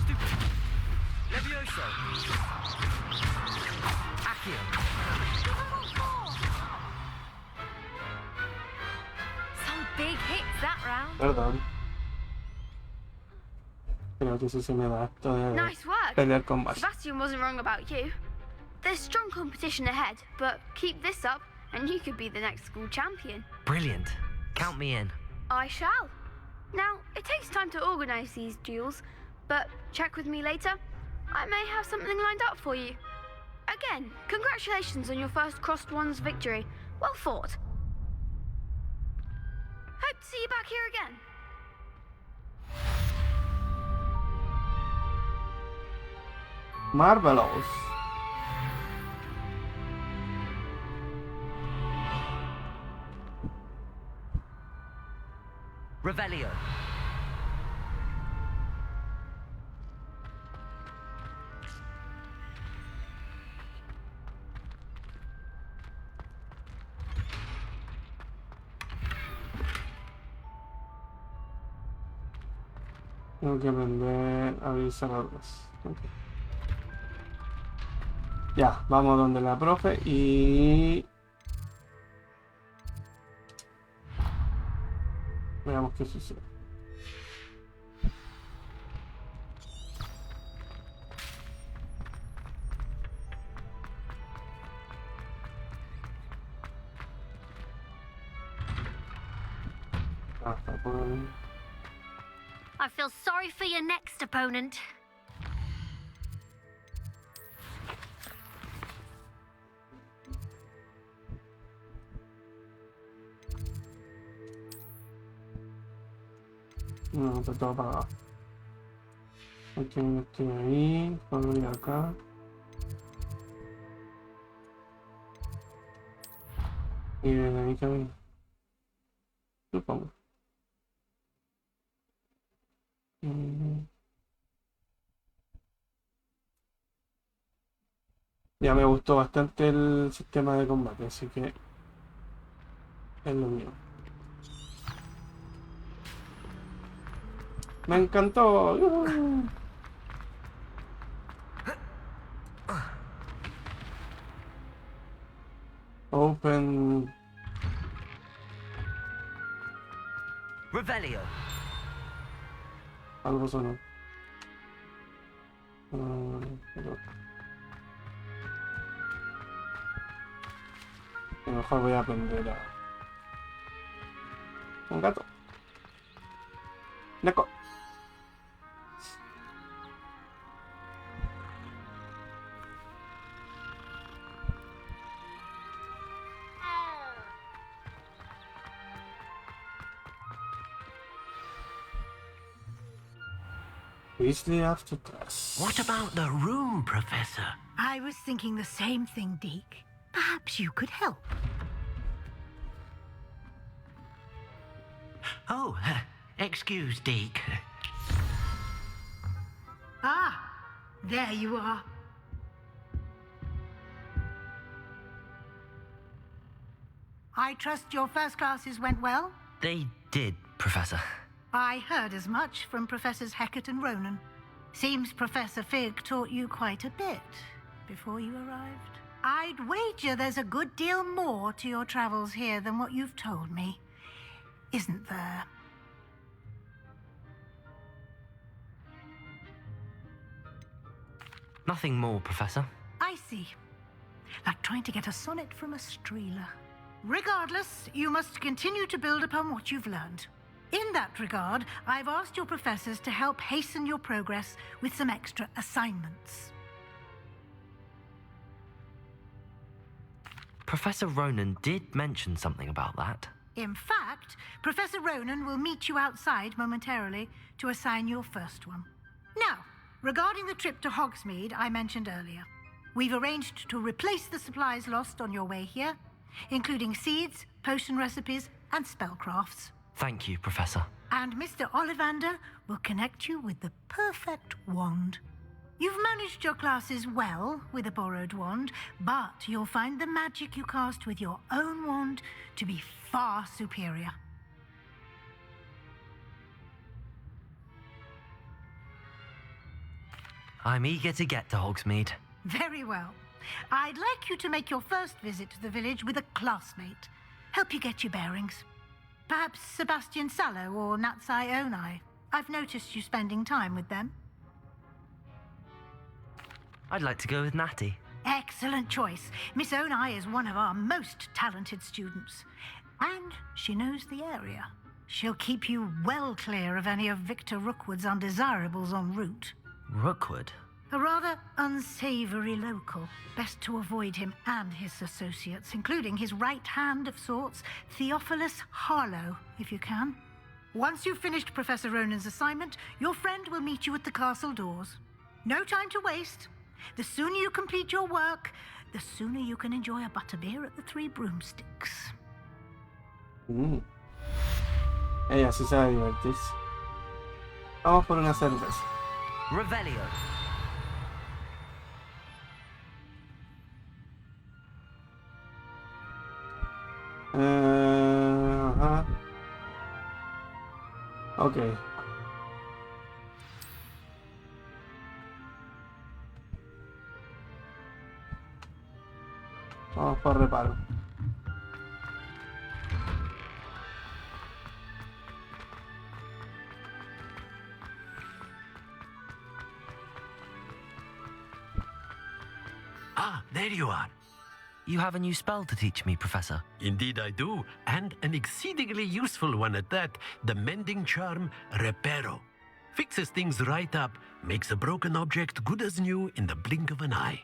Stupid. Levioso. Accio. Some big hits that round. Perdón. Creo que eso se me da esto de Nice work. pelear con base. Sebastian wasn't wrong about you. There's strong competition ahead, but keep this up and you could be the next school champion. Brilliant. Count me in. I shall. Now, it takes time to organize these duels, but check with me later. I may have something lined up for you. Again, congratulations on your first Crossed Ones victory. Well fought. Hope to see you back here again. Marvelous. Revelio. Tengo que aprender a abrir cerraduras. Okay. Ya, vamos donde la profe y... veamos qué sucede. I feel sorry for your next opponent. No, está todo apagado. Ok, estoy ahí. Puedo ir acá. Y desde ahí camino. Supongo. Ya me gustó bastante el sistema de combate, así que es lo mío. Me encantó. Open. Revelio. Algo sonó. Pero... a lo mejor voy a aprender a... un gato. Neko. Weasley after class. What about the room, Professor? I was thinking the same thing, Deke. Perhaps you could help. Oh, excuse, Deke. Ah, there you are. I trust your first classes went well? They did, Professor. I heard as much from Professors Hecat and Ronan. Seems Professor Fig taught you quite a bit before you arrived. I'd wager there's a good deal more to your travels here than what you've told me. Isn't there? Nothing more, Professor. I see. Like trying to get a sonnet from a streeler. Regardless, you must continue to build upon what you've learned. In that regard, I've asked your professors to help hasten your progress with some extra assignments. Professor Ronan did mention something about that. In fact, Professor Ronan will meet you outside momentarily to assign your first one. Now, regarding the trip to Hogsmeade I mentioned earlier, we've arranged to replace the supplies lost on your way here, including seeds, potion recipes, and spellcrafts. Thank you, Professor. And Mr. Ollivander will connect you with the perfect wand. You've managed your classes well with a borrowed wand, but you'll find the magic you cast with your own wand to be far superior. I'm eager to get to Hogsmeade. Very well. I'd like you to make your first visit to the village with a classmate. Help you get your bearings. Perhaps Sebastian Sallow or Natsai Onai. I've noticed you spending time with them. I'd like to go with Natty. Excellent choice. Miss Onai is one of our most talented students. And she knows the area. She'll keep you well clear of any of Victor Rookwood's undesirables en route. Rookwood? A rather unsavory local. Best to avoid him and his associates, including his right hand of sorts, Theophilus Harlow, if you can. Once you've finished Professor Ronan's assignment, your friend will meet you at the castle doors. No time to waste. The sooner you complete your work, the sooner you can enjoy a butterbeer at the Three Broomsticks. Ella sí sabe divertirse. Vamos por una cerveza. Revelio. Ajá. Ok. Vamos por reparo. Ah, there you are. You have a new spell to teach me, Professor. Indeed I do, and an exceedingly useful one at that, the mending charm Reparo. Fixes things right up, makes a broken object good as new in the blink of an eye.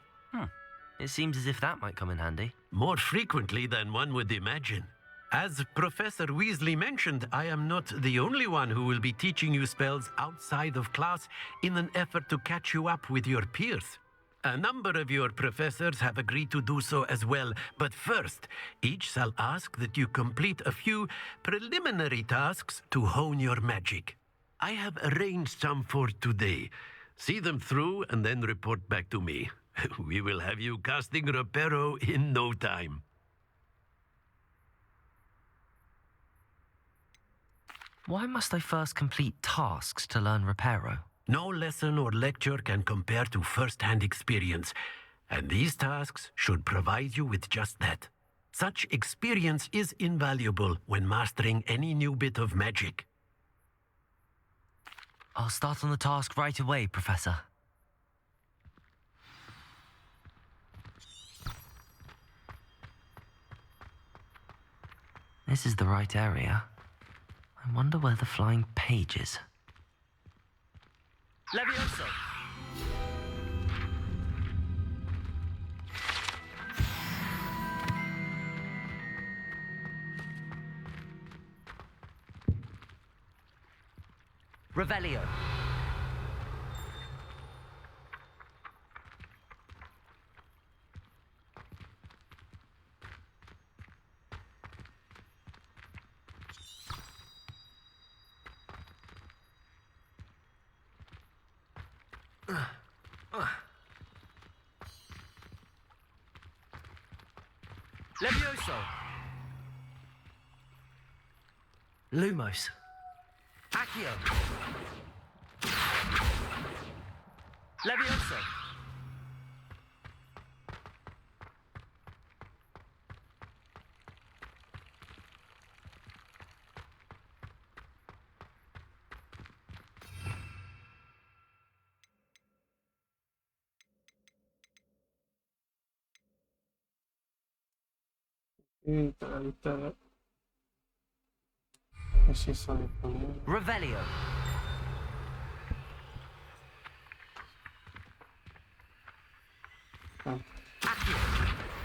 It seems as if that might come in handy. More frequently than one would imagine. As Professor Weasley mentioned, I am not the only one who will be teaching you spells outside of class in an effort to catch you up with your peers. A number of your professors have agreed to do so as well, but first, each shall ask that you complete a few preliminary tasks to hone your magic. I have arranged some for today. See them through and then report back to me. We will have you casting Reparo in no time. Why must I first complete tasks to learn Reparo? No lesson or lecture can compare to first-hand experience, and these tasks should provide you with just that. Such experience is invaluable when mastering any new bit of magic. I'll start on the task right away, Professor. This is the right area. I wonder where the flying page is. Levioso! Revelio. Levioso. Lumos. Accio. Levioso. Editar. Así está disponible. Revelio.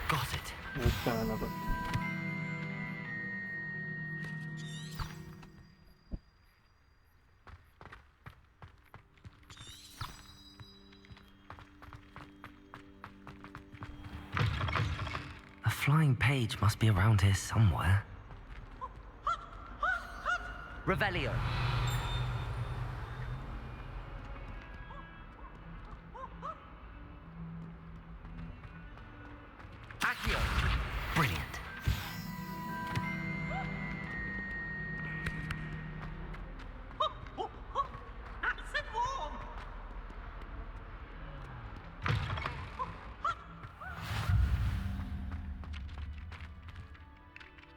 Got it. Ahí está la parte. A flying page must be around here somewhere. Revelio. Accio. Brilliant. Nice and warm.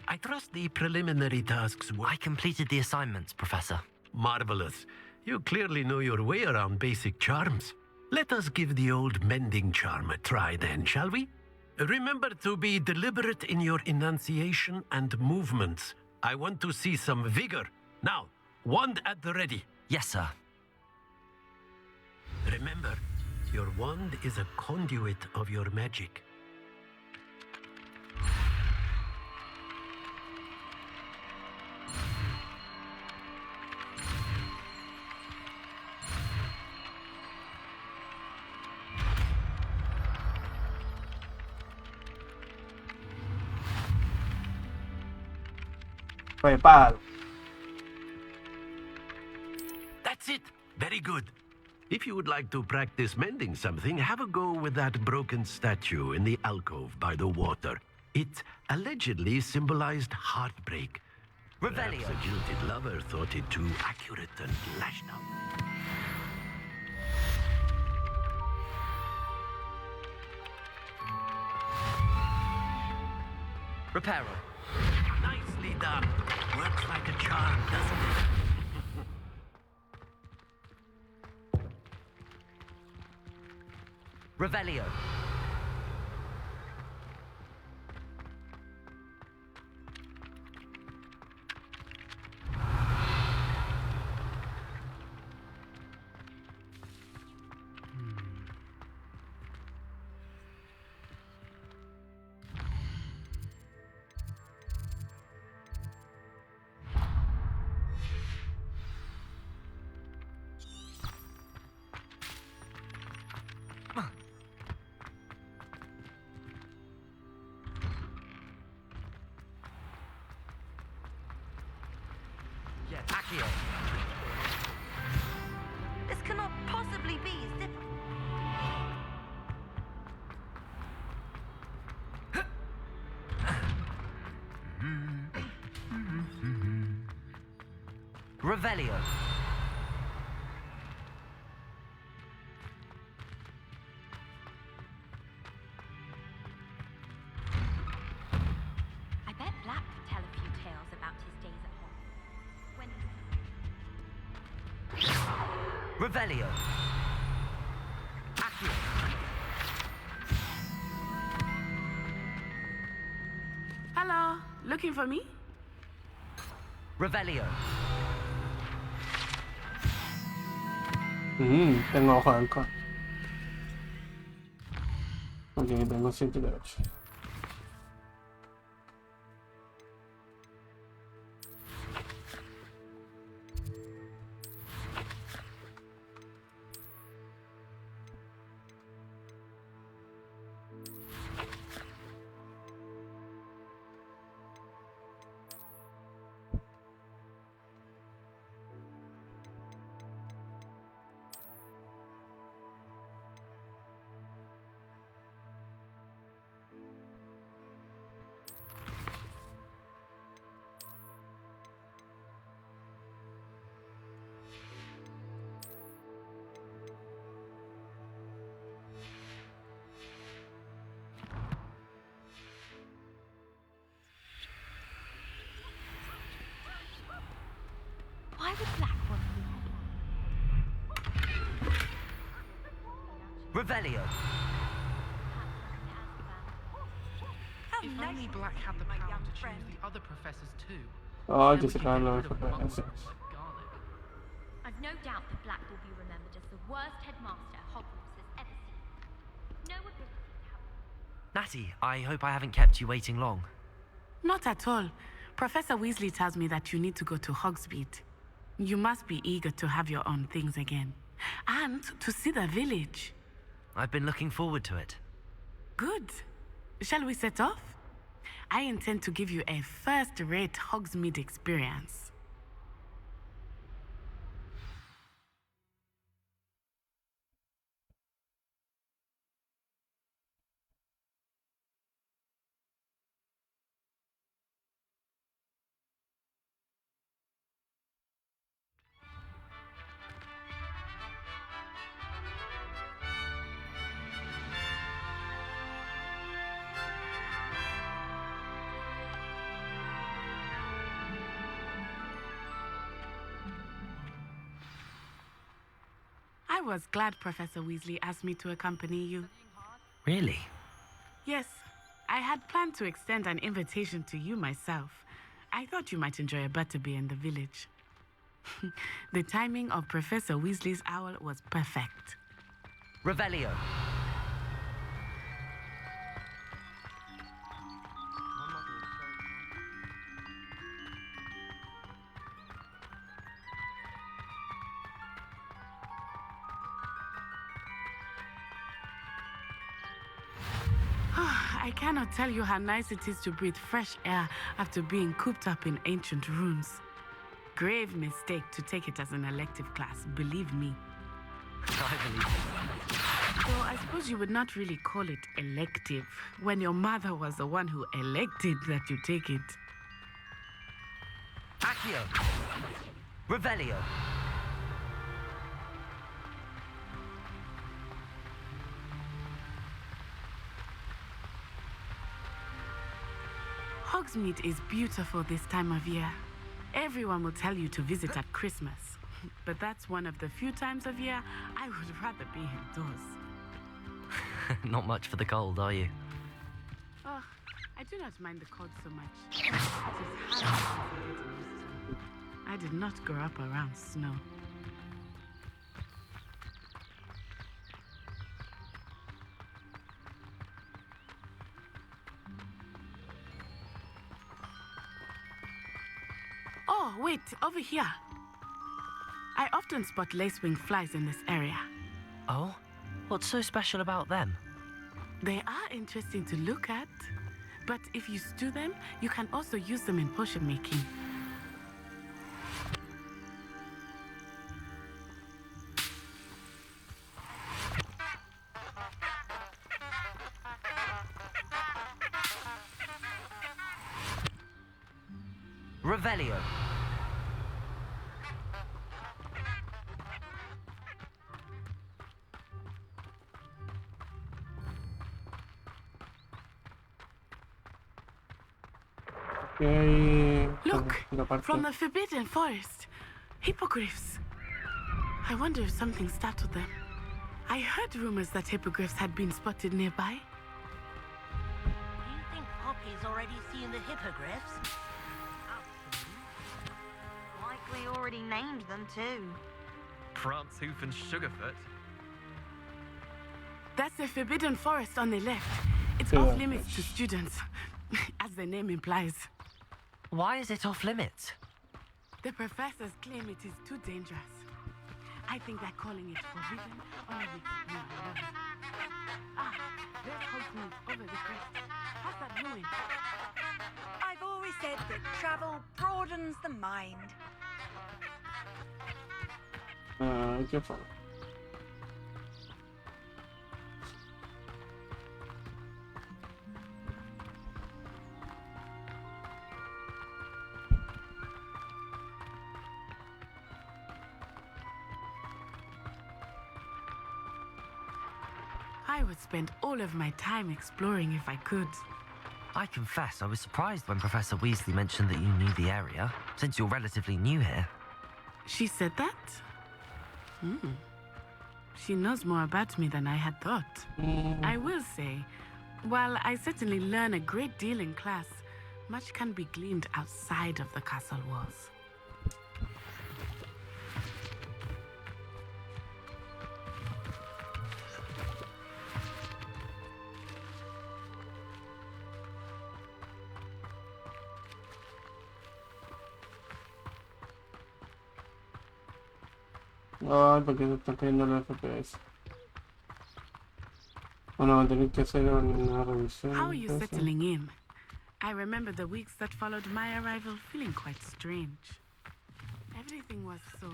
I trust the preliminary tasks were... I completed the assignments, Professor. Marvelous. You clearly know your way around basic charms. Let us give the old mending charm a try then, shall we? Remember to be deliberate in your enunciation and movements. I want to see some vigor. Now, wand at the ready. Yes, sir. Remember, your wand is a conduit of your magic. Preparo. That's it. Very good. If you would like to practice mending something, have a go with that broken statue in the alcove by the water. It allegedly symbolized heartbreak. Revelio. Perhaps a jilted lover thought it too accurate and lashed out. Reparo. Nicely done. Works like a charm, doesn't it? Revelio. Accio. This cannot possibly be as difficult. Revelio. I bet Black could tell a few tales about his days at home. When... Revelio. Accio. Hello, looking for me? Revelio. Tengo ojo de halcón. Ok, tengo 7 de 8. Why would Black want Revelio. How only Black had the power to choose the other professors too. Oh, then que we se could acaban get los rid of Muggle referencias. like garlic. I've no doubt that Black will be remembered as the worst headmaster Hogwarts has ever seen. No ability to help. Natty, I hope I haven't kept you waiting long. Not at all. Professor Weasley tells me that you need to go to Hogsmeade. You must be eager to have your own things again. And to see the village. I've been looking forward to it. Good. Shall we set off? I intend to give you a first-rate Hogsmeade experience. I was glad Professor Weasley asked me to accompany you. Really? Yes, I had planned to extend an invitation to you myself. I thought you might enjoy a butterbeer in the village. The timing of Professor Weasley's owl was perfect. Revelio. I cannot tell you how nice it is to breathe fresh air after being cooped up in ancient rooms. Grave mistake to take it as an elective class, believe me. I believe it. Though I suppose you would not really call it elective when your mother was the one who elected that you take it. Accio. Revelio. Hogsmeade is beautiful this time of year. Everyone will tell you to visit at Christmas. But that's one of the few times of year I would rather be indoors. Not much for the cold, are you? Oh, I do not mind the cold so much. It is hard to get used to. I did not grow up around snow. Oh, wait, over here. I often spot lacewing flies in this area. Oh? What's so special about them? They are interesting to look at, but if you stew them, you can also use them in potion making. Revelio. Look, from the Forbidden Forest. Hippogriffs. I wonder if something startled them. I heard rumors that hippogriffs had been spotted nearby. Do you think Poppy's already seen the hippogriffs? Likely already named them too. Prance, Hoof, and Sugarfoot. That's the Forbidden Forest on the left. It's off limits to students, as the name implies. Why is it off limits? The professors claim it is too dangerous. I think they're calling it forbidden only because no one knows. Ah, there's Hogsmeade over the crest. How's that going? I've always said that travel broadens the mind. ¿Qué fue? I would spend all of my time exploring if I could. I confess, I was surprised when Professor Weasley mentioned that you knew the area, since you're relatively new here. She said that? She knows more about me than I had thought. I will say, While I certainly learn a great deal in class, much can be gleaned outside of the castle walls. Ay, porque se está cayendo el FPS. Bueno, tenéis que hacer una revisión. How are you settling in? I remember the weeks that followed my arrival feeling quite strange. Everything was so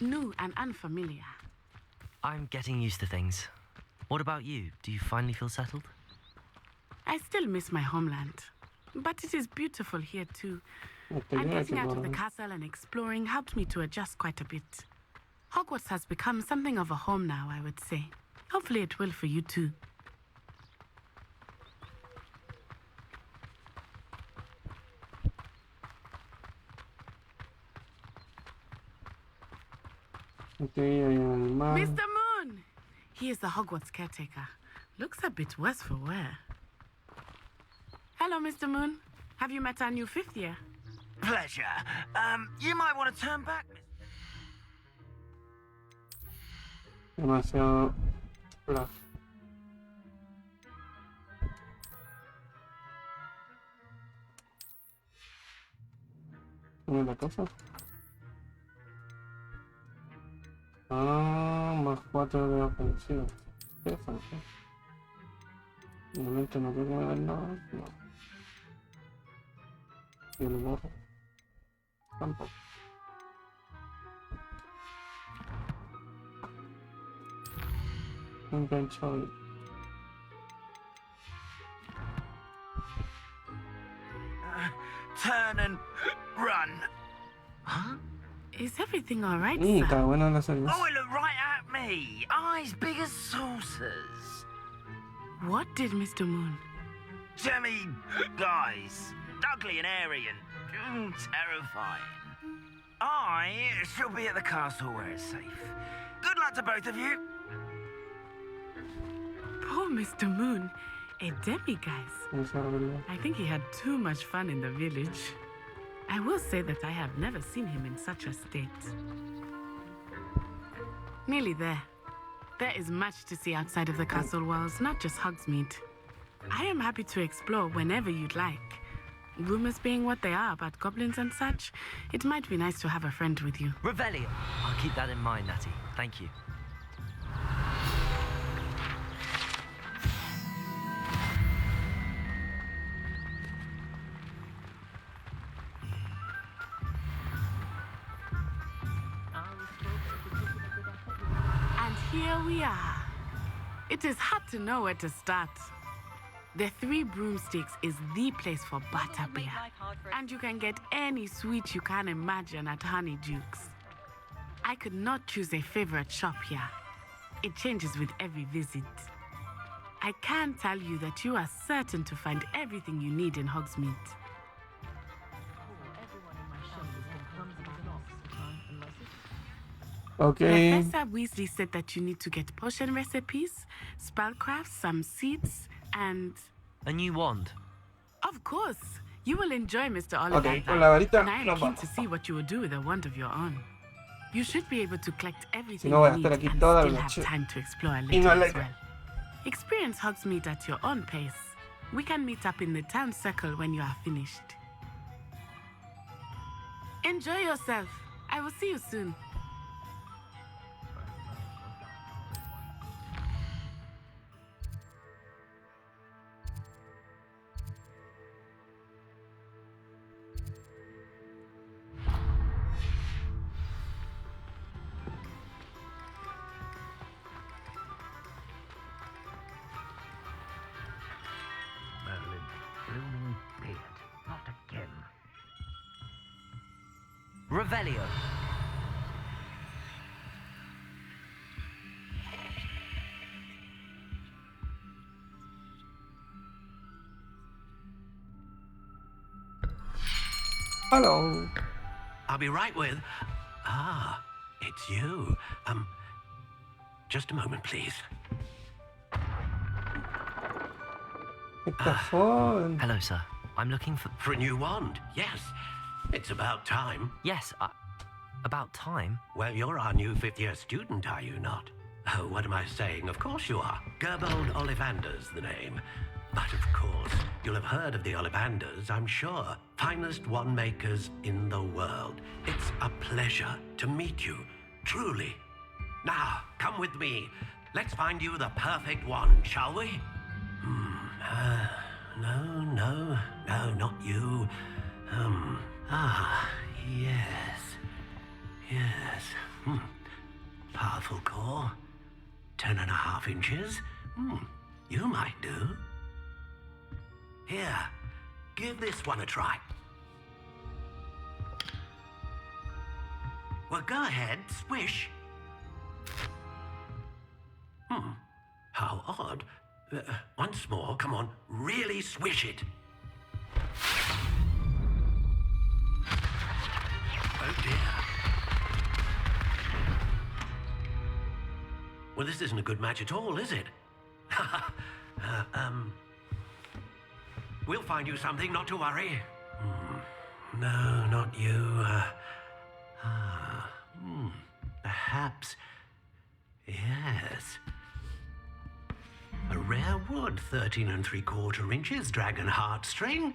new and unfamiliar. I'm getting used to things. What about you? Do you finally feel settled? I still miss my homeland, but it is beautiful here too. And getting out of the castle and exploring helped me to adjust quite a bit. Hogwarts has become something of a home now, I would say. Hopefully it will for you too. Mr. Moon! He is the Hogwarts caretaker. Looks a bit worse for wear. Hello, Mr. Moon. Have you met our new 5th year? Pleasure. You might want to turn back, Miss. Demasiado flash. ¿Cómo es la cosa? Ah, más 4 de ofensiva. Interesante. De momento no creo que me den nada. No. Y el gorro. Tampoco. Enganchado. Turn and run. Huh? Is everything all right, Está buena la cerveza. Oh, it looked right at me. Eyes big as saucers. What did Mr. Moon? Jemmy guys. Ugly and airy and terrifying. I shall be at the castle where it's safe. Good luck to both of you. Poor Mr. Moon, a demiguise. I think he had too much fun in the village. I will say that I have never seen him in such a state. Nearly there. There is much to see outside of the castle walls, not just Hogsmeade. I am happy to explore whenever you'd like. Rumors being what they are about goblins and such, it might be nice to have a friend with you. Revelio! I'll keep that in mind, Natty. Thank you. And here we are. It is hard to know where to start. The Three Broomsticks is the place for butterbeer. And you can get any sweet you can imagine at Honeydukes. I could not choose a favorite shop here. It changes with every visit. I can tell you that you are certain to find everything you need in Hogsmeade. Okay. Professor Weasley said that you need to get potion recipes, spellcrafts, some seeds, and... a new wand. Of course. You will enjoy Mr. Oliver. Okay, con la varita and I am nos keen vamos. to see what you will do with a wand of your own. You should be able to collect everything Si no, voy you a need estar and aquí toda still la have noche. time to explore a Y little no as like well. Experience Hogsmeade at your own pace. We can meet up in the town circle when you are finished. Enjoy yourself. I will see you soon. Merlin, blooming beard. Not again. Revelio. Hello. I'll be right with... Ah, it's you. Just a moment, please. Hello, sir. I'm looking for a new wand. Yes, it's about time. Yes, about time? Well, you're our new 5th-year student, are you not? Oh, what am I saying? Of course you are. Gerbold Ollivander's the name. But of course, you'll have heard of the Ollivanders, I'm sure. Finest wand makers in the world. It's a pleasure to meet you, truly. Now, come with me. Let's find you the perfect wand, shall we? No, not you. Yes. Powerful core. 10.5 inches. You might do. Here, give this one a try. Well, go ahead, swish. How odd. Once more, come on, really swish it. Oh dear. Well, this isn't a good match at all, is it? We'll find you something, not to worry. No, not you. Perhaps. Yes. A rare wood, 13 3/4 inches, dragon heartstring.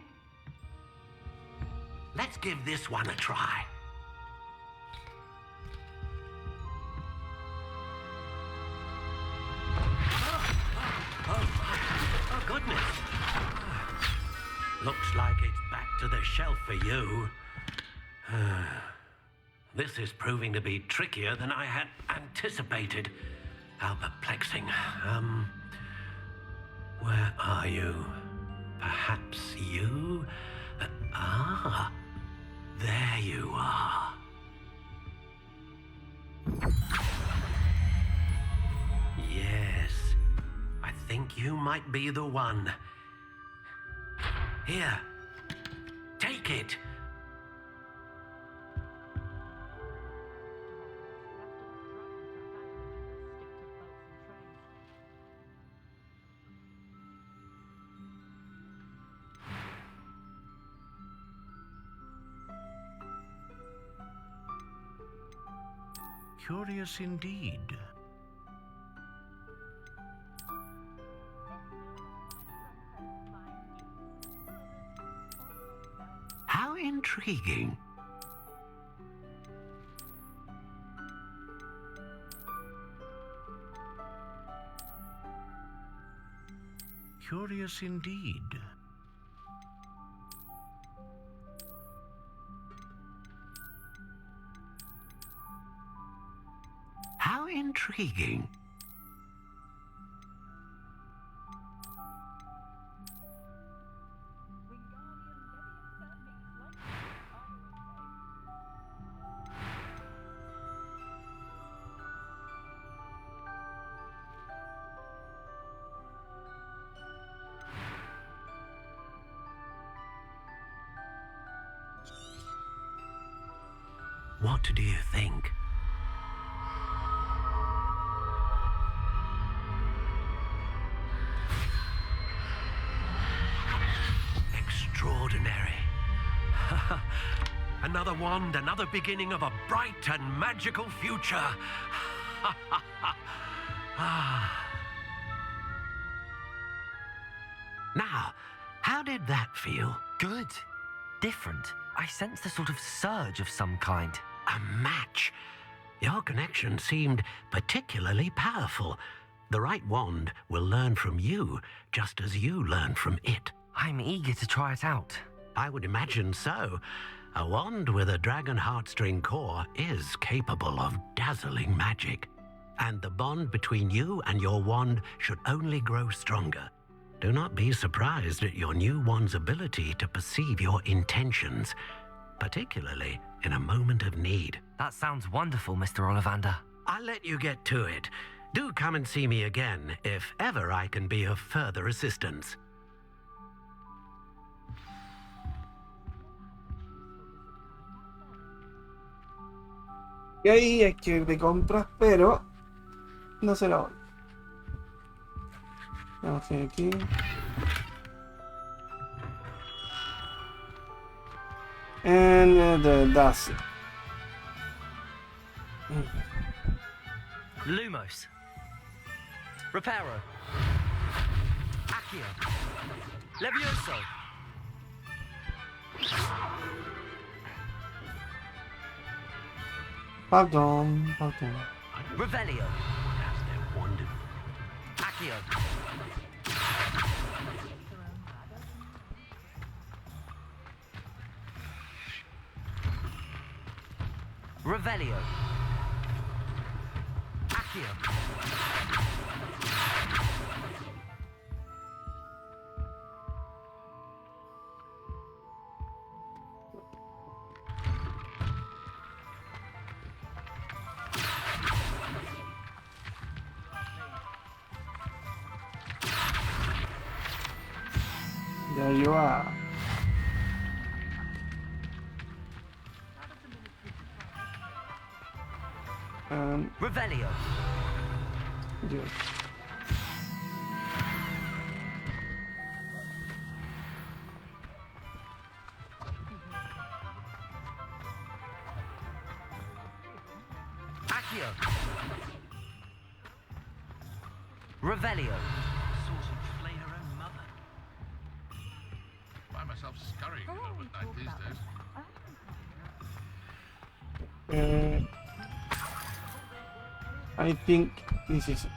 Let's give this one a try. Oh, goodness. Looks like it's back to the shelf for you. This is proving to be trickier than I had anticipated. How perplexing. Where are you? Perhaps you? There you are. Yes, I think you might be the one. Here, take it. Curious indeed. How intriguing. Curious indeed. How intriguing. What do you think? Extraordinary. Another wand, another beginning of a bright and magical future. Now, how did that feel? Good. Different. I sensed a sort of surge of some kind. A match. Your connection seemed particularly powerful. The right wand will learn from you, just as you learn from it. I'm eager to try it out. I would imagine so. A wand with a dragon heartstring core is capable of dazzling magic. And the bond between you and your wand should only grow stronger. Do not be surprised at your new wand's ability to perceive your intentions, particularly in a moment of need. That sounds wonderful, Mr. Ollivander. I'll let you get to it. Do come and see me again if ever I can be of further assistance. Y ahí hay que ir de compras, pero no se la voy. Vamos a ir aquí. and the das. Lumos. Reparo. Accio. Levioso. Pardon. Revelio. Accio. Revelio. Accio. There you are. Revelio. Dios. Accio. Revelio. Slay her own mother. Find myself scurrying over at night these days. I think this is it.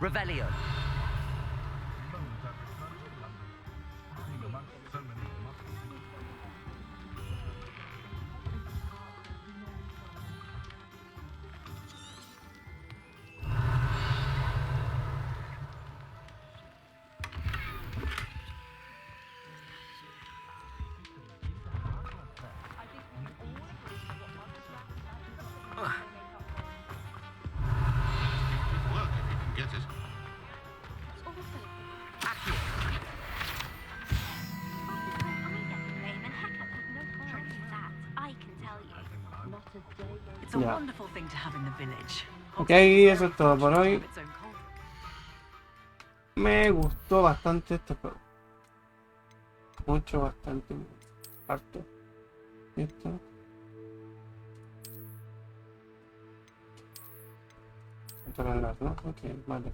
Revelio. It's a wonderful thing to have in the village. Ok, eso es todo por hoy. Me gustó bastante este juego. Mucho, bastante, harto. Esto. Controlar, ¿no? Ok, vale.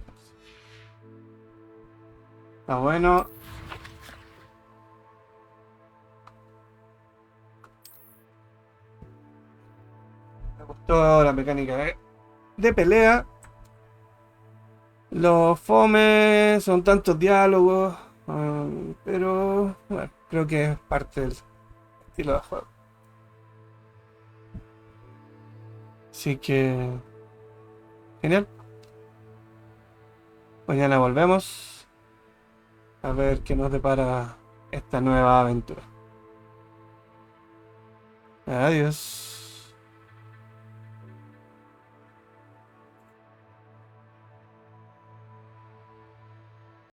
Está bueno. Me gustó la mecánica de pelea. Los fome son tantos diálogos, pero bueno, creo que es parte del estilo de juego. Así que genial. Mañana volvemos a ver qué nos depara esta nueva aventura. Adiós.